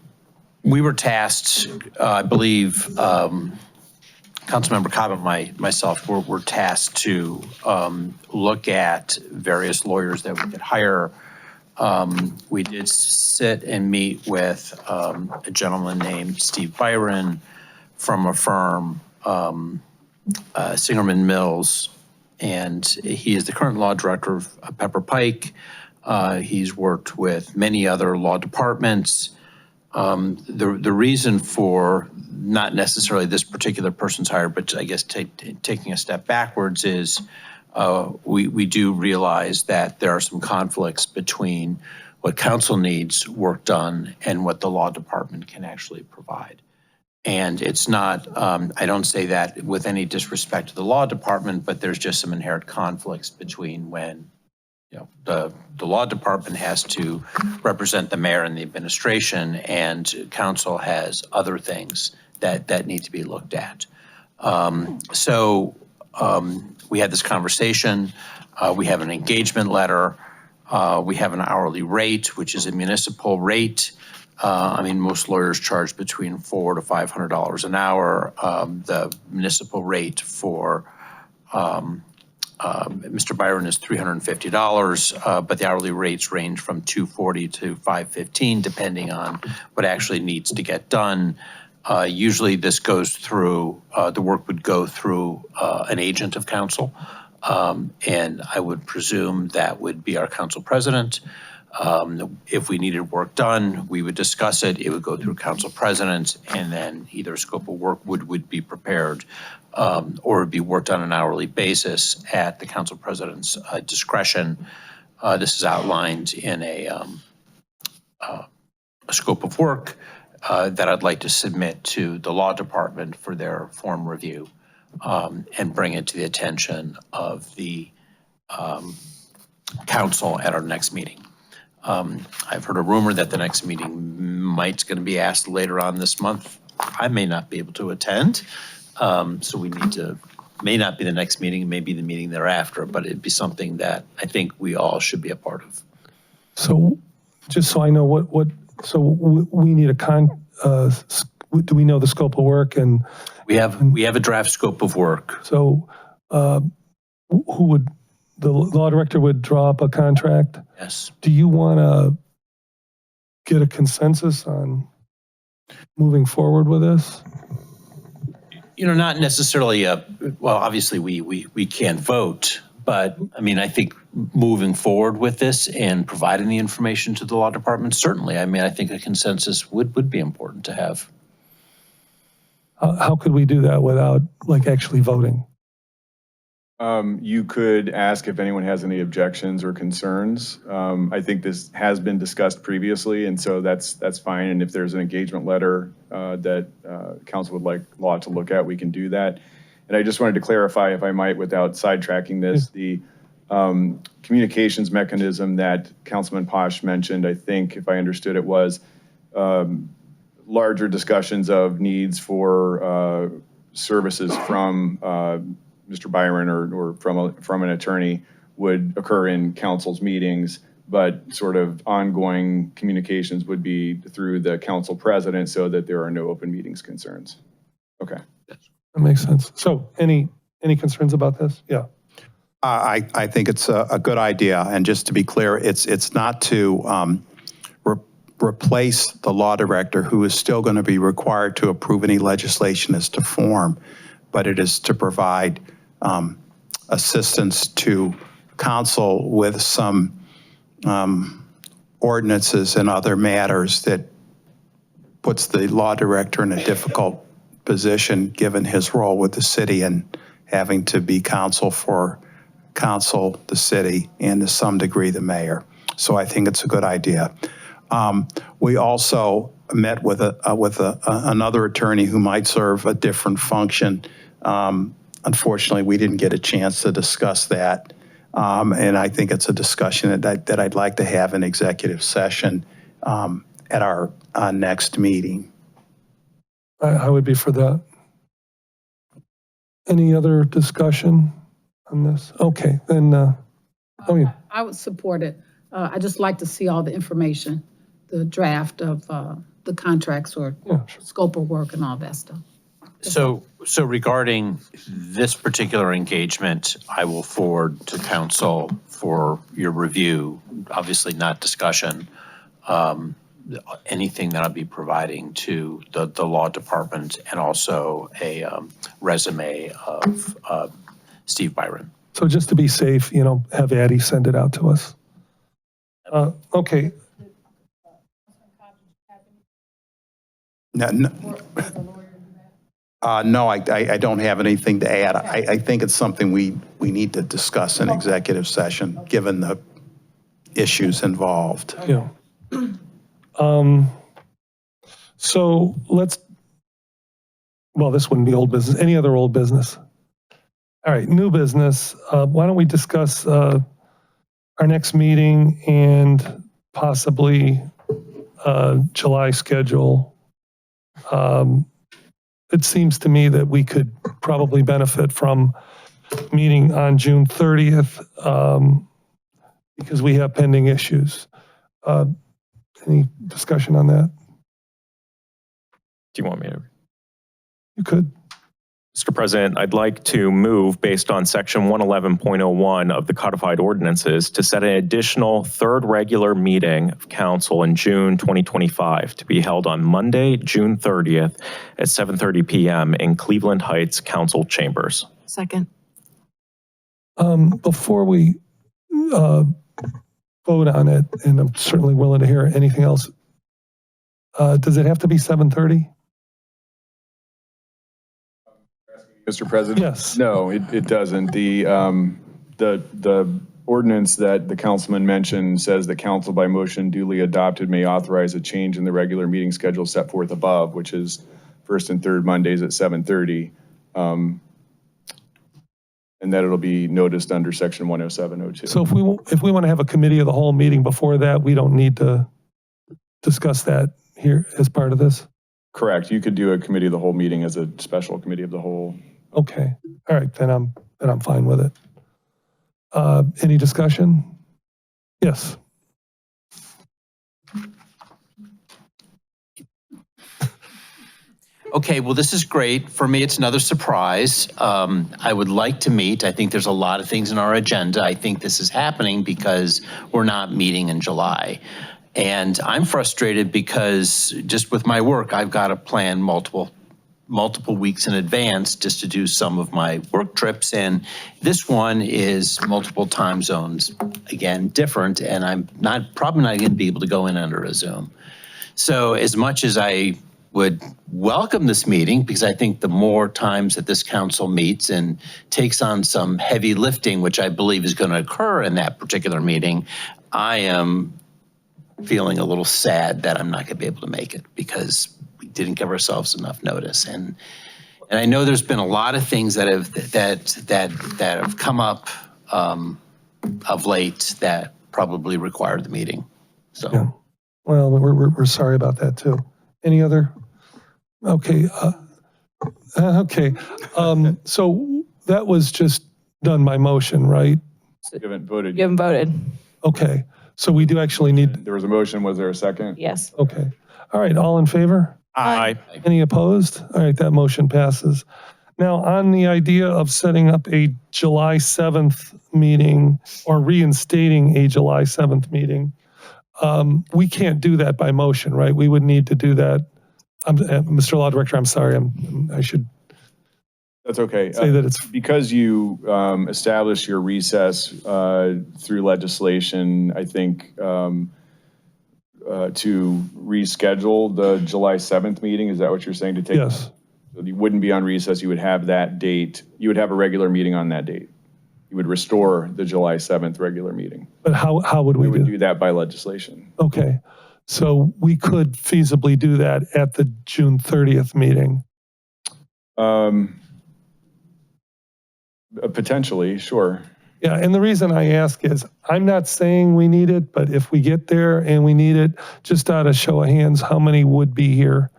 we were tasked, I believe, Councilmember Cobb and myself were tasked to look at various lawyers that we could hire. We did sit and meet with a gentleman named Steve Byron from a firm, Singerman Mills, and he is the current law director of Pepper Pike. He's worked with many other law departments. The reason for not necessarily this particular person's hire, but I guess taking a step backwards is we do realize that there are some conflicts between what council needs work done and what the law department can actually provide. And it's not, I don't say that with any disrespect to the law department, but there's just some inherent conflicts between when the law department has to represent the mayor and the administration, and council has other things that need to be looked at. We had this conversation. We have an engagement letter. We have an hourly rate, which is a municipal rate. I mean, most lawyers charge between $400 to $500 an hour. The municipal rate for Mr. Byron is $350, but the hourly rates range from $240 to $515, depending on what actually needs to get done. Usually this goes through, the work would go through an agent of council, and I would presume that would be our council president. If we needed work done, we would discuss it. It would go through council president, and then either a scope of work would be prepared or would be worked on an hourly basis at the council president's discretion. This is outlined in a scope of work that I'd like to submit to the law department for their form review and bring it to the attention of the council at our next meeting. I've heard a rumor that the next meeting might going to be asked later on this month. I may not be able to attend, so we need to may not be the next meeting, it may be the meeting thereafter, but it'd be something that I think we all should be a part of. So just so I know we need do we know the scope of work? And We have a draft scope of work. so who would, the law director would draw up a contract? Yes. Do you want to get a consensus on moving forward with this? Not necessarily well, obviously we can't vote, but I mean, I think moving forward with this and providing the information to the law department, certainly. I mean, I think a consensus would be important to have. How could we do that without actually voting? You could ask if anyone has any objections or concerns. I think this has been discussed previously, and so that's fine. And if there's an engagement letter that council would like law to look at, we can do that. And I just wanted to clarify, if I might, without sidetracking this, the communications mechanism that Councilman Posh mentioned, I think, if I understood it, was larger discussions of needs for services from Mr. Byron or from an attorney would occur in council's meetings, but sort of ongoing communications would be through the council president so that there are no open meetings concerns. Okay. That makes sense. So any concerns about this? Yeah. I think it's a good idea. And just to be clear, it's not to replace the law director, who is still going to be required to approve any legislation as to form, but it is to provide assistance to council with some ordinances and other matters that puts the law director in a difficult position, given his role with the city and having to be counsel for council, the city, and to some degree the mayor. So I think it's a good idea. We also met with another attorney who might serve a different function. Unfortunately, we didn't get a chance to discuss that. And I think it's a discussion that I'd like to have in executive session at our next meeting. I would be for that. Any other discussion on this? Okay, then, oh yeah. I would support it. I just like to see all the information, the draft of the contracts or scope of work and all that stuff. So regarding this particular engagement, I will forward to council for your review, obviously not discussion, anything that I'll be providing to the law department, and also a resume of Steve Byron. So just to be safe, have Addie send it out to us. Okay. No, I don't have anything to add. I think it's something we need to discuss in executive session, given the issues involved. Yeah. So this wouldn't be old business. Any other old business? All right, new business. Why don't we discuss our next meeting and possibly July schedule? It seems to me that we could probably benefit from meeting on June 30th because we have pending issues. Any discussion on that? Do you want me to? You could. Mr. President, I'd like to move, based on section 111.01 of the codified ordinances, to set an additional third regular meeting of council in June 2025 to be held on Monday, June 30th at 7:30 p.m. in Cleveland Heights Council Chambers. Second. Before we vote on it, and I'm certainly willing to hear anything else, does it have to be 7:30? Mr. President? Yes. No, it doesn't. The ordinance that the councilman mentioned says that council by motion duly adopted may authorize a change in the regular meeting schedule set forth above, which is first and third Mondays at 7:30. And that it'll be noticed under section 107.02. So if we want to have a committee of the whole meeting before that, we don't need to discuss that here as part of this? Correct. You could do a committee of the whole meeting as a special committee of the whole Okay, all right, then I'm fine with it. Any discussion? Yes. Okay, well, this is great. For me, it's another surprise. I would like to meet. I think there's a lot of things in our agenda. I think this is happening because we're not meeting in July. And I'm frustrated because just with my work, I've got to plan multiple weeks in advance just to do some of my work trips. And this one is multiple time zones, again, different. And I'm probably not going to be able to go in under a Zoom. So as much as I would welcome this meeting, because I think the more times that this council meets and takes on some heavy lifting, which I believe is going to occur in that particular meeting, I am feeling a little sad that I'm not going to be able to make it because we didn't give ourselves enough notice. And I know there's been a lot of things that have come up of late that probably require the meeting. So, Yeah. Well, we're sorry about that too. Any other? Okay. Okay. So that was just done by motion, right? You haven't voted. You haven't voted. Okay. So we do actually need, There was a motion. Was there a second? Yes. okay. All right, all in favor? Aye. Any opposed? All right, that motion passes. Now, on the idea of setting up a July 7th meeting or reinstating a July 7th meeting, we can't do that by motion, right? We would need to do that. Mr. Law Director, I'm sorry, I should That's okay. say that it's, Because you established your recess through legislation, I think, to reschedule the July 7th meeting, is that what you're saying to take? yes. So you wouldn't be on recess, you would have that date, you would have a regular meeting on that date. You would restore the July 7th regular meeting. But how would We we would do? do that by legislation. Okay, so we could feasibly do that at the June 30th meeting. Potentially, sure. Yeah, and the reason I ask is, I'm not saying we need it, but if we get there and we need it, just out of show of hands, how many would be here?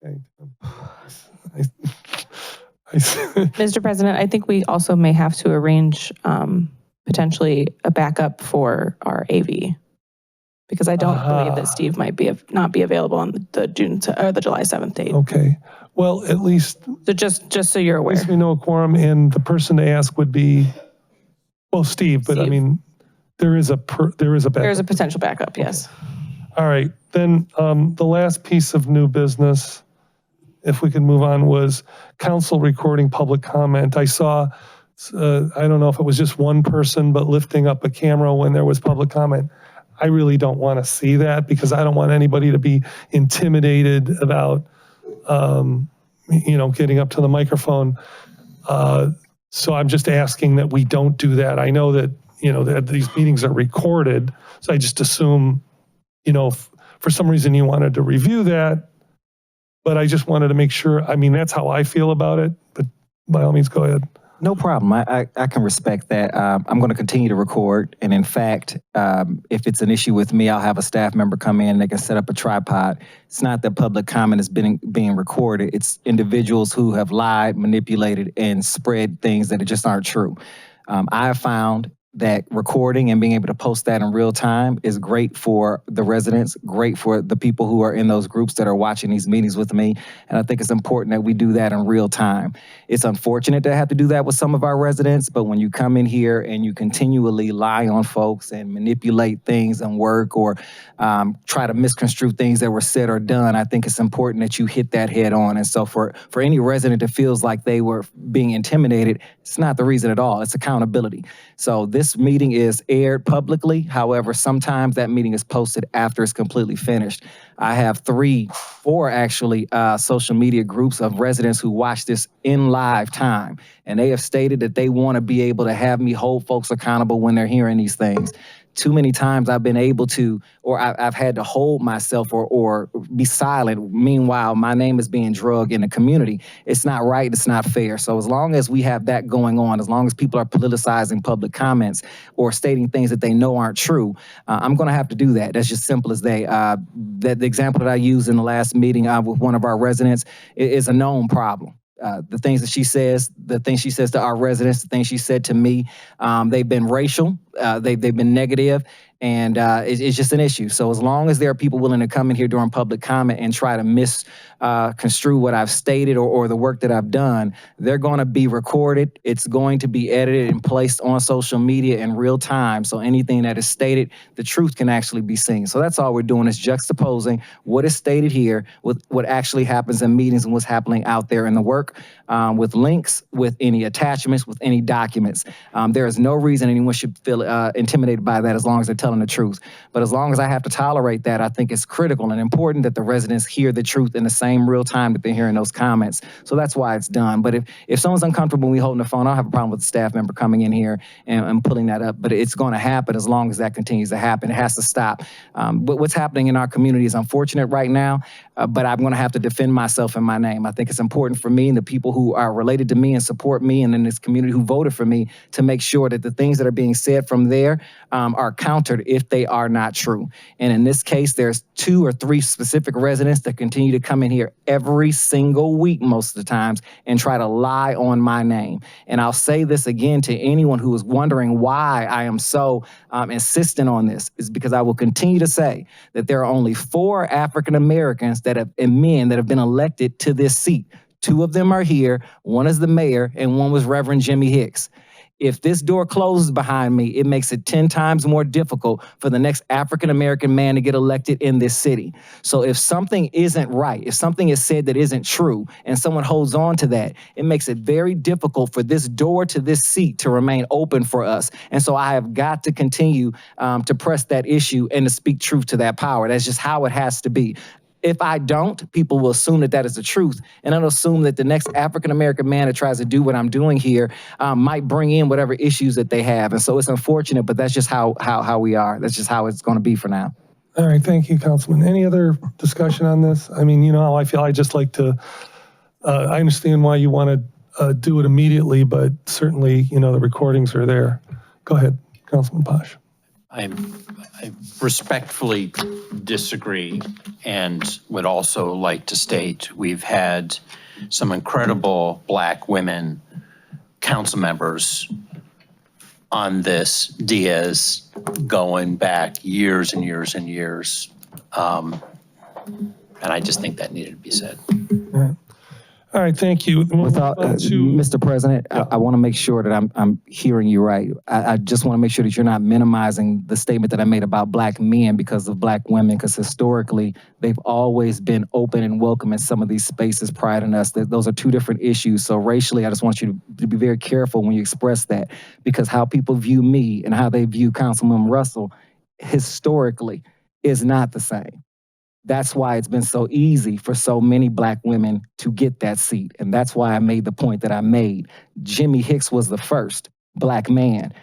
Okay. Mr. President, I think we also may have to arrange potentially a backup for our AV. Because I don't believe that Steve might not be available on the July 7th date. Okay, well, at least So just so you're aware. At least we know a quorum, and the person to ask would be, well, Steve, but I Steve. mean, there is a backup. There's a potential backup, yes. All right, then the last piece of new business, if we can move on, was council recording public comment. I saw, I don't know if it was just one person, but lifting up a camera when there was public comment. I really don't want to see that because I don't want anybody to be intimidated about, getting up to the microphone. So I'm just asking that we don't do that. I know that, that these meetings are recorded. So I just assume, if for some reason you wanted to review that, but I just wanted to make sure, that's how I feel about it, but by all means, go ahead. No problem. I can respect that. I'm going to continue to record. And in fact, if it's an issue with me, I'll have a staff member come in and they can set up a tripod. It's not that public comment is being recorded. It's individuals who have lied, manipulated, and spread things that just aren't true. I have found that recording and being able to post that in real time is great for the residents, great for the people who are in those groups that are watching these meetings with me. And I think it's important that we do that in real time. It's unfortunate to have to do that with some of our residents, but when you come in here and you continually lie on folks and manipulate things and work or try to misconstrue things that were said or done, I think it's important that you hit that head on. And so for any resident that feels like they were being intimidated, it's not the reason at all. It's accountability. So this meeting is aired publicly. However, sometimes that meeting is posted after it's completely finished. I have 4 actually social media groups of residents who watch this in live time. And they have stated that they want to be able to have me hold folks accountable when they're hearing these things. too many times I've been able to, or I've had to hold myself or be silent. Meanwhile, my name is being drugged in the community. It's not right. It's not fair. So as long as we have that going on, as long as people are politicizing public comments or stating things that they know aren't true, I'm going to have to do that. That's just simple as they. The example that I used in the last meeting with one of our residents is a known problem. The things that she says, the things she says to our residents, the things she said to me, they've been racial, they've been negative, and it's just an issue. So as long as there are people willing to come in here during public comment and try to misconstrue what I've stated or the work that I've done, they're going to be recorded. It's going to be edited and placed on social media in real time. So anything that is stated, the truth can actually be seen. So that's all we're doing is juxtaposing what is stated here with what actually happens in meetings and what's happening out there in the work, with links, with any attachments, with any documents. There is no reason anyone should feel intimidated by that as long as they're telling the truth. But as long as I have to tolerate that, I think it's critical and important that the residents hear the truth in the same real time that they're hearing those comments. So that's why it's done. But if someone's uncomfortable when we holding the phone, I don't have a problem with the staff member coming in here and pulling that up. But it's going to happen as long as that continues to happen. It has to stop. But what's happening in our community is unfortunate right now, but I'm going to have to defend myself and my name. I think it's important for me and the people who are related to me and support me and in this community who voted for me to make sure that the things that are being said from there are countered if they are not true. And in this case, there's 2 or 3 specific residents that continue to come in here every single week, most of the times, and try to lie on my name. And I'll say this again to anyone who is wondering why I am so insistent on this, is because I will continue to say that there are only 4 African Americans and men that have been elected to this seat. 2 of them are here, 1 is the mayor, and 1 was Reverend Jimmy Hicks. If this door closes behind me, it makes it 10 times more difficult for the next African-American man to get elected in this city. So if something isn't right, if something is said that isn't true, and someone holds on to that, it makes it very difficult for this door to this seat to remain open for us. And so I have got to continue to press that issue and to speak truth to that power. That's just how it has to be. If I don't, people will assume that that is the truth, and they'll assume that the next African-American man that tries to do what I'm doing here might bring in whatever issues that they have. And so it's unfortunate, but that's just how we are. That's just how it's going to be for now. All right, thank you, Councilman. Any other discussion on this? I mean, you know how I feel. I just like to, I understand why you want to do it immediately, but certainly, you know, the recordings are there. Go ahead, Councilman Posh. I respectfully disagree and would also like to state we've had some incredible Black women council members on this Diaz going back years and years and years. And I just think that needed to be said. All right, thank you. Mr. President, I want to make sure that I'm hearing you right. I just want to make sure that you're not minimizing the statement that I made about Black men because of Black women, because historically, they've always been open and welcome in some of these spaces prior to us. Those are 2 different issues. So racially, I just want you to be very careful when you express that, because how people view me and how they view Councilman Russell historically is not the same. That's why it's been so easy for so many Black women to get that seat. And that's why I made the point that I made. Jimmy Hicks was the first Black man.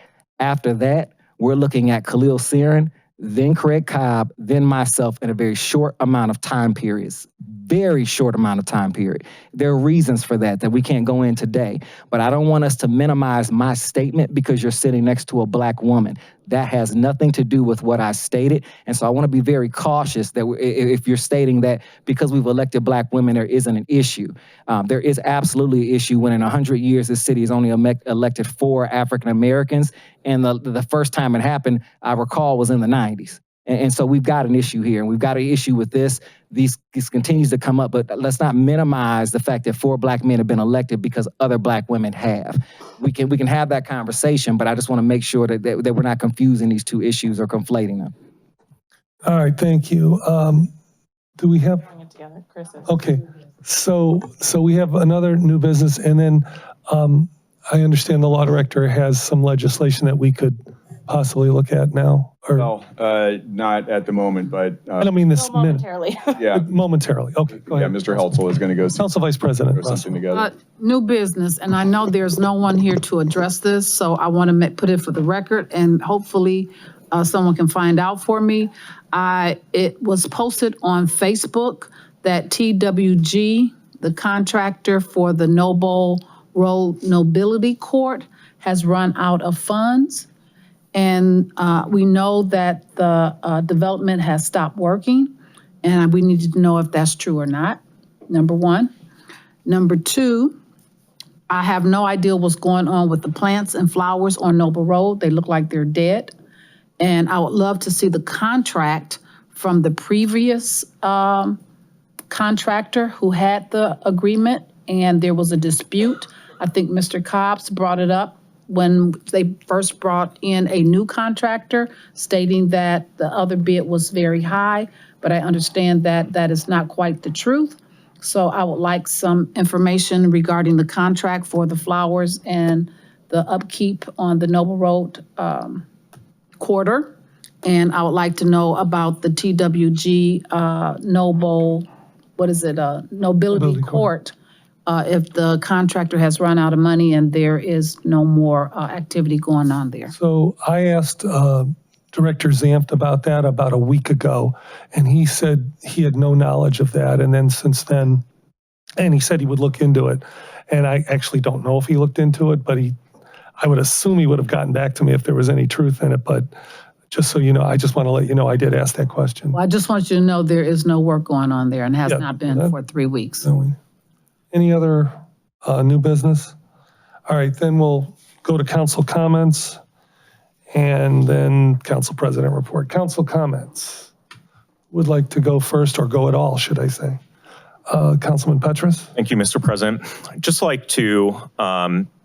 After that, we're looking at Khalil Siren, then Craig Cobb, then myself in a very short amount of time periods. Very short amount of time period. There are reasons for that we can't go in today. But I don't want us to minimize my statement because you're sitting next to a Black woman. That has nothing to do with what I stated. And so I want to be very cautious that if you're stating that because we've elected Black women, there isn't an issue. There is absolutely an issue when in 100 years, this city has only elected 4 African Americans. And the first time it happened, I recall, was in the 90s. And so we've got an issue here, and we've got an issue with this. This continues to come up, but let's not minimize the fact that 4 Black men have been elected because other Black women have. We can have that conversation, but I just want to make sure that we're not confusing these 2 issues or conflating them. All right, thank you. Do we have? Okay, so we have another new business, and then I understand the law director has some legislation that we could possibly look at now? Or, Well, not at the moment, but I don't mean this minute. Momentarily. yeah, Momentarily. Okay, go yeah, ahead. Mr. Heltzel is going to go Council Vice President throw something together. New business, and I know there's no one here to address this, so I want to put it for the record, and hopefully someone can find out for me. It was posted on Facebook that TWG, the contractor for the Noble Road Nobility Court, has run out of funds. And we know that the development has stopped working, and we need to know if that's true or not, number one. Number two, I have no idea what's going on with the plants and flowers on Noble Road. They look like they're dead. And I would love to see the contract from the previous contractor who had the agreement, and there was a dispute. I think Mr. Cobbs brought it up when they first brought in a new contractor, stating that the other bid was very high, but I understand that that is not quite the truth. So I would like some information regarding the contract for the flowers and the upkeep on the Noble Road quarter. And I would like to know about the TWG Noble, Nobility Court, if the contractor has run out of money and there is no more activity going on there. So I asked Director Zampt about that about a week ago, and he said he had no knowledge of that. And then since then, and he said he would look into it. And I actually don't know if he looked into it, but I would assume he would have gotten back to me if there was any truth in it. But just so you know, I just want to let you know I did ask that question. Well, I just want you to know there is no work going on there and has not been for 3 weeks. Any other new business? All right, then we'll go to council comments and then council president report. Council comments. Would like to go first, or go at all, should I say? Councilman Petrus? Thank you, Mr. President. I'd just like to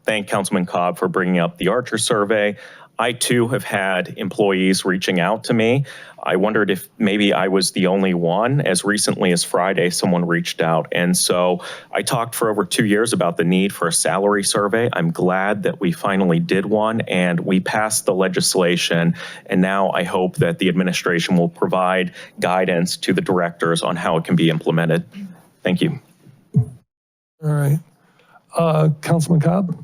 thank Councilman Cobb for bringing up the Archer survey. I too have had employees reaching out to me. I wondered if maybe I was the only one. As recently as Friday, someone reached out. And so I talked for over 2 years about the need for a salary survey. I'm glad that we finally did one and we passed the legislation. And now I hope that the administration will provide guidance to the directors on how it can be implemented. Thank you. All right. Councilman Cobb?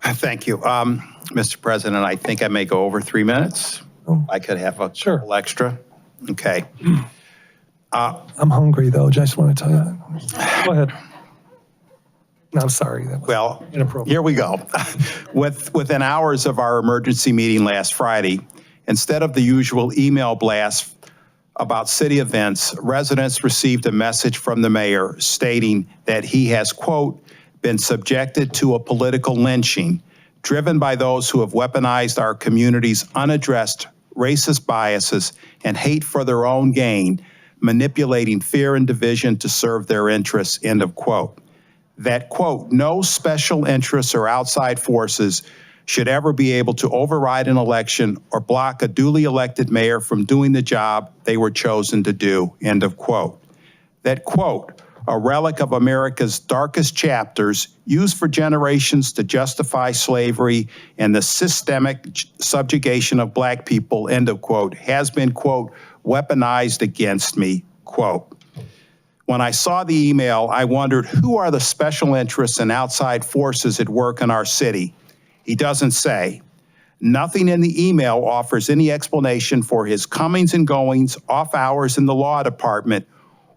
Thank you. Mr. President, I think I may go over 3 minutes. I could have a couple extra. Okay. I'm hungry though, just want to tell you that. Go ahead. No, I'm sorry. That was well, inappropriate. Here we go. Within hours of our emergency meeting last Friday, instead of the usual email blast about city events, residents received a message from the mayor stating that he has, quote, been subjected to a political lynching driven by those who have weaponized our community's unaddressed racist biases and hate for their own gain, manipulating fear and division to serve their interests, end of quote. That, quote, no special interests or outside forces should ever be able to override an election or block a duly elected mayor from doing the job they were chosen to do, end of quote. That, quote, a relic of America's darkest chapters, used for generations to justify slavery and the systemic subjugation of Black people, end of quote, has been, quote, weaponized against me, quote. When I saw the email, I wondered who are the special interests and outside forces at work in our city? He doesn't say. Nothing in the email offers any explanation for his comings and goings, off hours in the law department,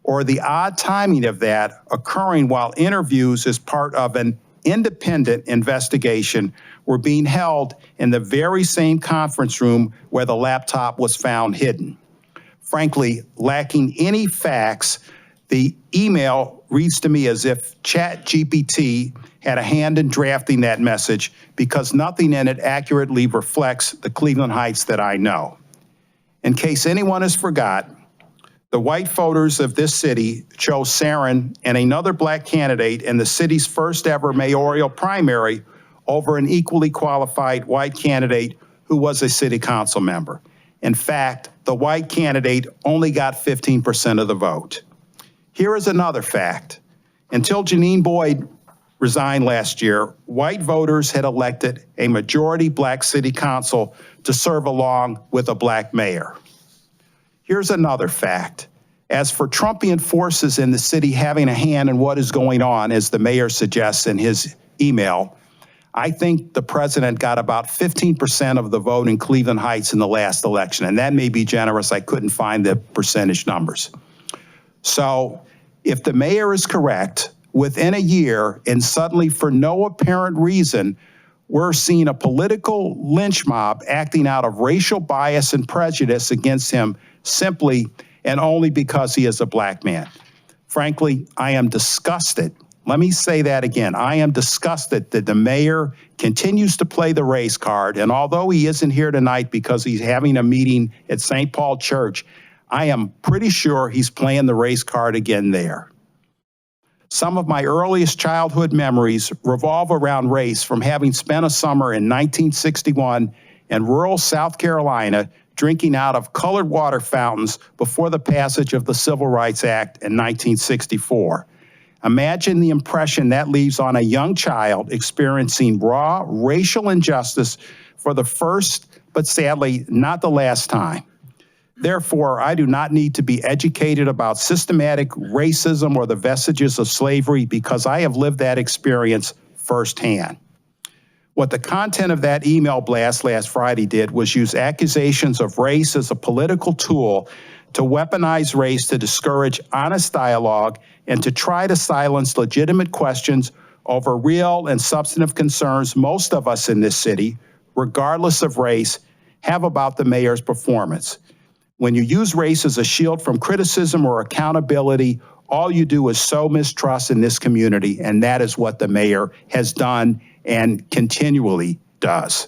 or the odd timing of that occurring while interviews as part of an independent investigation were being held in the very same conference room where the laptop was found hidden. Frankly, lacking any facts, the email reads to me as if ChatGPT had a hand in drafting that message because nothing in it accurately reflects the Cleveland Heights that I know. In case anyone has forgot, the white voters of this city chose Sarin and another Black candidate in the city's first ever mayoral primary over an equally qualified white candidate who was a city council member. In fact, the white candidate only got 15% of the vote. Here is another fact. Until Janine Boyd resigned last year, white voters had elected a majority black city council to serve along with a black mayor. Here's another fact. As for Trumpian forces in the city having a hand in what is going on, as the mayor suggests in his email, I think the president got about 15% of the vote in Cleveland Heights in the last election, and that may be generous. I couldn't find the percentage numbers. So if the mayor is correct, within a year, and suddenly for no apparent reason, we're seeing a political lynch mob acting out of racial bias and prejudice against him simply and only because he is a black man. Frankly, I am disgusted. Let me say that again. I am disgusted that the mayor continues to play the race card, and although he isn't here tonight because he's having a meeting at St. Paul Church, I am pretty sure he's playing the race card again there. Some of my earliest childhood memories revolve around race from having spent a summer in 1961 in rural South Carolina drinking out of colored water fountains before the passage of the Civil Rights Act in 1964. Imagine the impression that leaves on a young child experiencing raw racial injustice for the first, but sadly not the last time. Therefore, I do not need to be educated about systematic racism or the vestiges of slavery because I have lived that experience firsthand. What the content of that email blast last Friday did was use accusations of race as a political tool to weaponize race to discourage honest dialogue and to try to silence legitimate questions over real and substantive concerns most of us in this city, regardless of race, have about the mayor's performance. When you use race as a shield from criticism or accountability, all you do is sow mistrust in this community, and that is what the mayor has done and continually does.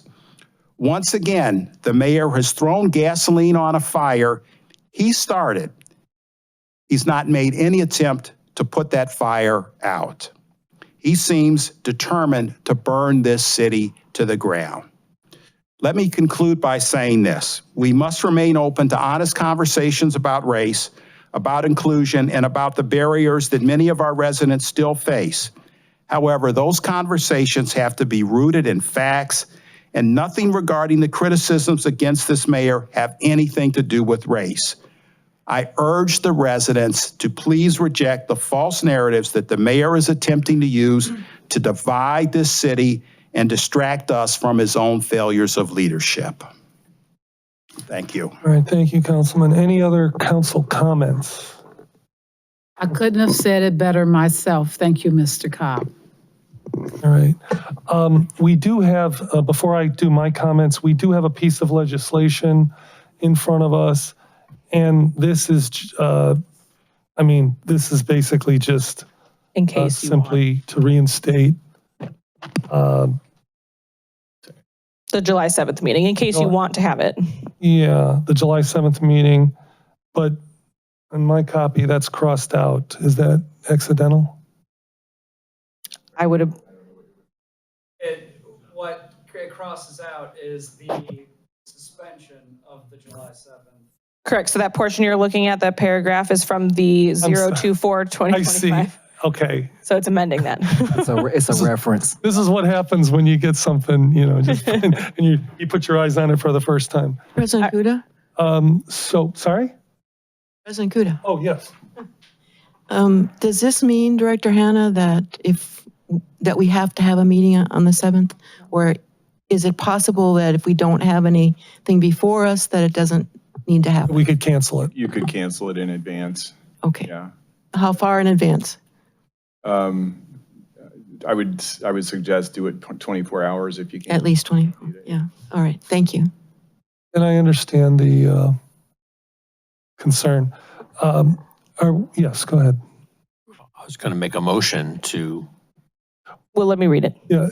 Once again, the mayor has thrown gasoline on a fire he started. He's not made any attempt to put that fire out. He seems determined to burn this city to the ground. Let me conclude by saying this. We must remain open to honest conversations about race, about inclusion, and about the barriers that many of our residents still face. However, those conversations have to be rooted in facts, and nothing regarding the criticisms against this mayor have anything to do with race. I urge the residents to please reject the false narratives that the mayor is attempting to use to divide this city and distract us from his own failures of leadership. Thank you. All right, thank you, Councilman. Any other council comments? I couldn't have said it better myself. Thank you, Mr. Cobb. All right. We do have, before I do my comments, we do have a piece of legislation in front of us. And this is, this is basically just In case you simply to reinstate. The July 7th meeting, in case you want to have it. Yeah, the July 7th meeting, but in my copy, that's crossed out. Is that accidental? I would have, What it crosses out is the suspension of the July 7th. correct. So that portion you're looking at, that paragraph is from the 024-2025. I see. Okay. So it's amending that. It's a reference. This is what happens when you get something, just and you put your eyes on it for the first time. President Kuda? Sorry? President Kuda? Oh, yes. Does this mean, Director Hanna, that we have to have a meeting on the 7th? Or is it possible that if we don't have anything before us, that it doesn't need to happen? We could cancel it. You could cancel it in advance. Okay. Yeah. How far in advance? I would suggest do it 24 hours if you can. At least 20, yeah. All right, thank you. And I understand the concern. Yes, go ahead. I was going to make a motion to. Well, let me read it. Yeah,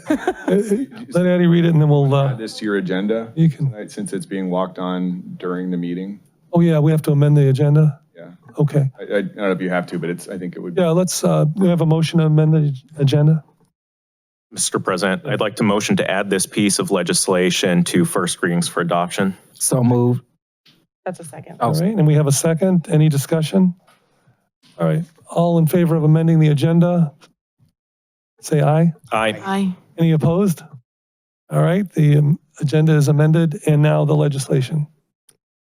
let Addie read it and then we'll. Add this to your agenda. You can. Tonight, since it's being walked on during the meeting. Oh yeah, we have to amend the agenda? Yeah. Okay. I don't know if you have to, but I think it would. Yeah, let's, we have a motion to amend the agenda. Mr. President, I'd like to motion to add this piece of legislation to first readings for adoption. So moved. That's a second. All right, and we have a second. Any discussion? All right, all in favor of amending the agenda? say aye. Aye. Aye. Any opposed? All right, the agenda is amended, and now the legislation.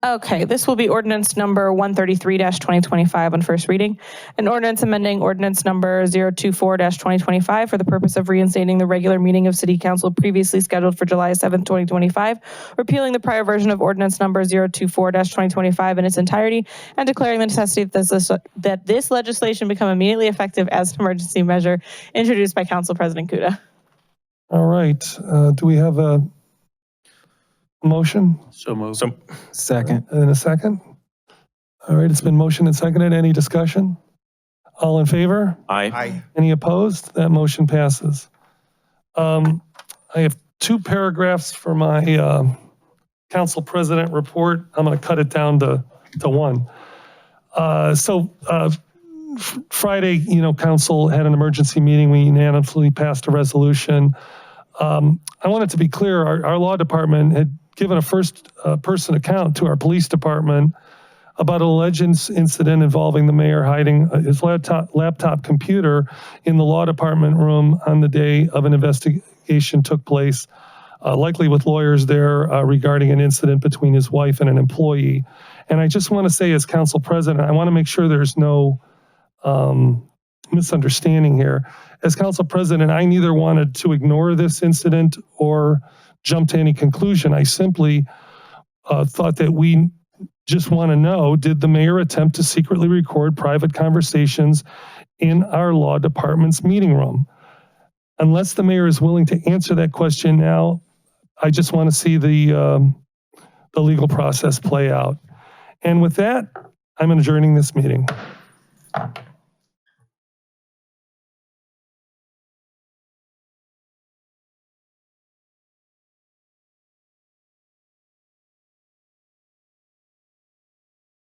Okay, this will be ordinance number 133-2025 on first reading. An ordinance amending ordinance number 024-2025 for the purpose of reinstating the regular meeting of City Council previously scheduled for July 7th, 2025, repealing the prior version of ordinance number 024-2025 in its entirety, and declaring the necessity that this legislation become immediately effective as an emergency measure, introduced by Council President Kuda. All right, do we have a motion? So moved. Second. And a second? All right, it's been motioned and seconded. Any discussion? All in favor? Aye. Any opposed? That motion passes. I have 2 paragraphs for my council president report. I'm going to cut it down to 1. Friday, council had an emergency meeting. We unanimously passed a resolution. I want it to be clear, our law department had given a first person account to our police department about an alleged incident involving the mayor hiding his laptop computer in the law department room on the day of an investigation took place, likely with lawyers there regarding an incident between his wife and an employee. And I just want to say, as council president, I want to make sure there's no misunderstanding here. As council president, I neither wanted to ignore this incident or jump to any conclusion. I simply thought that we just want to know, did the mayor attempt to secretly record private conversations in our law department's meeting room? Unless the mayor is willing to answer that question now, I just want to see the legal process play out. And with that, I'm adjourning this meeting.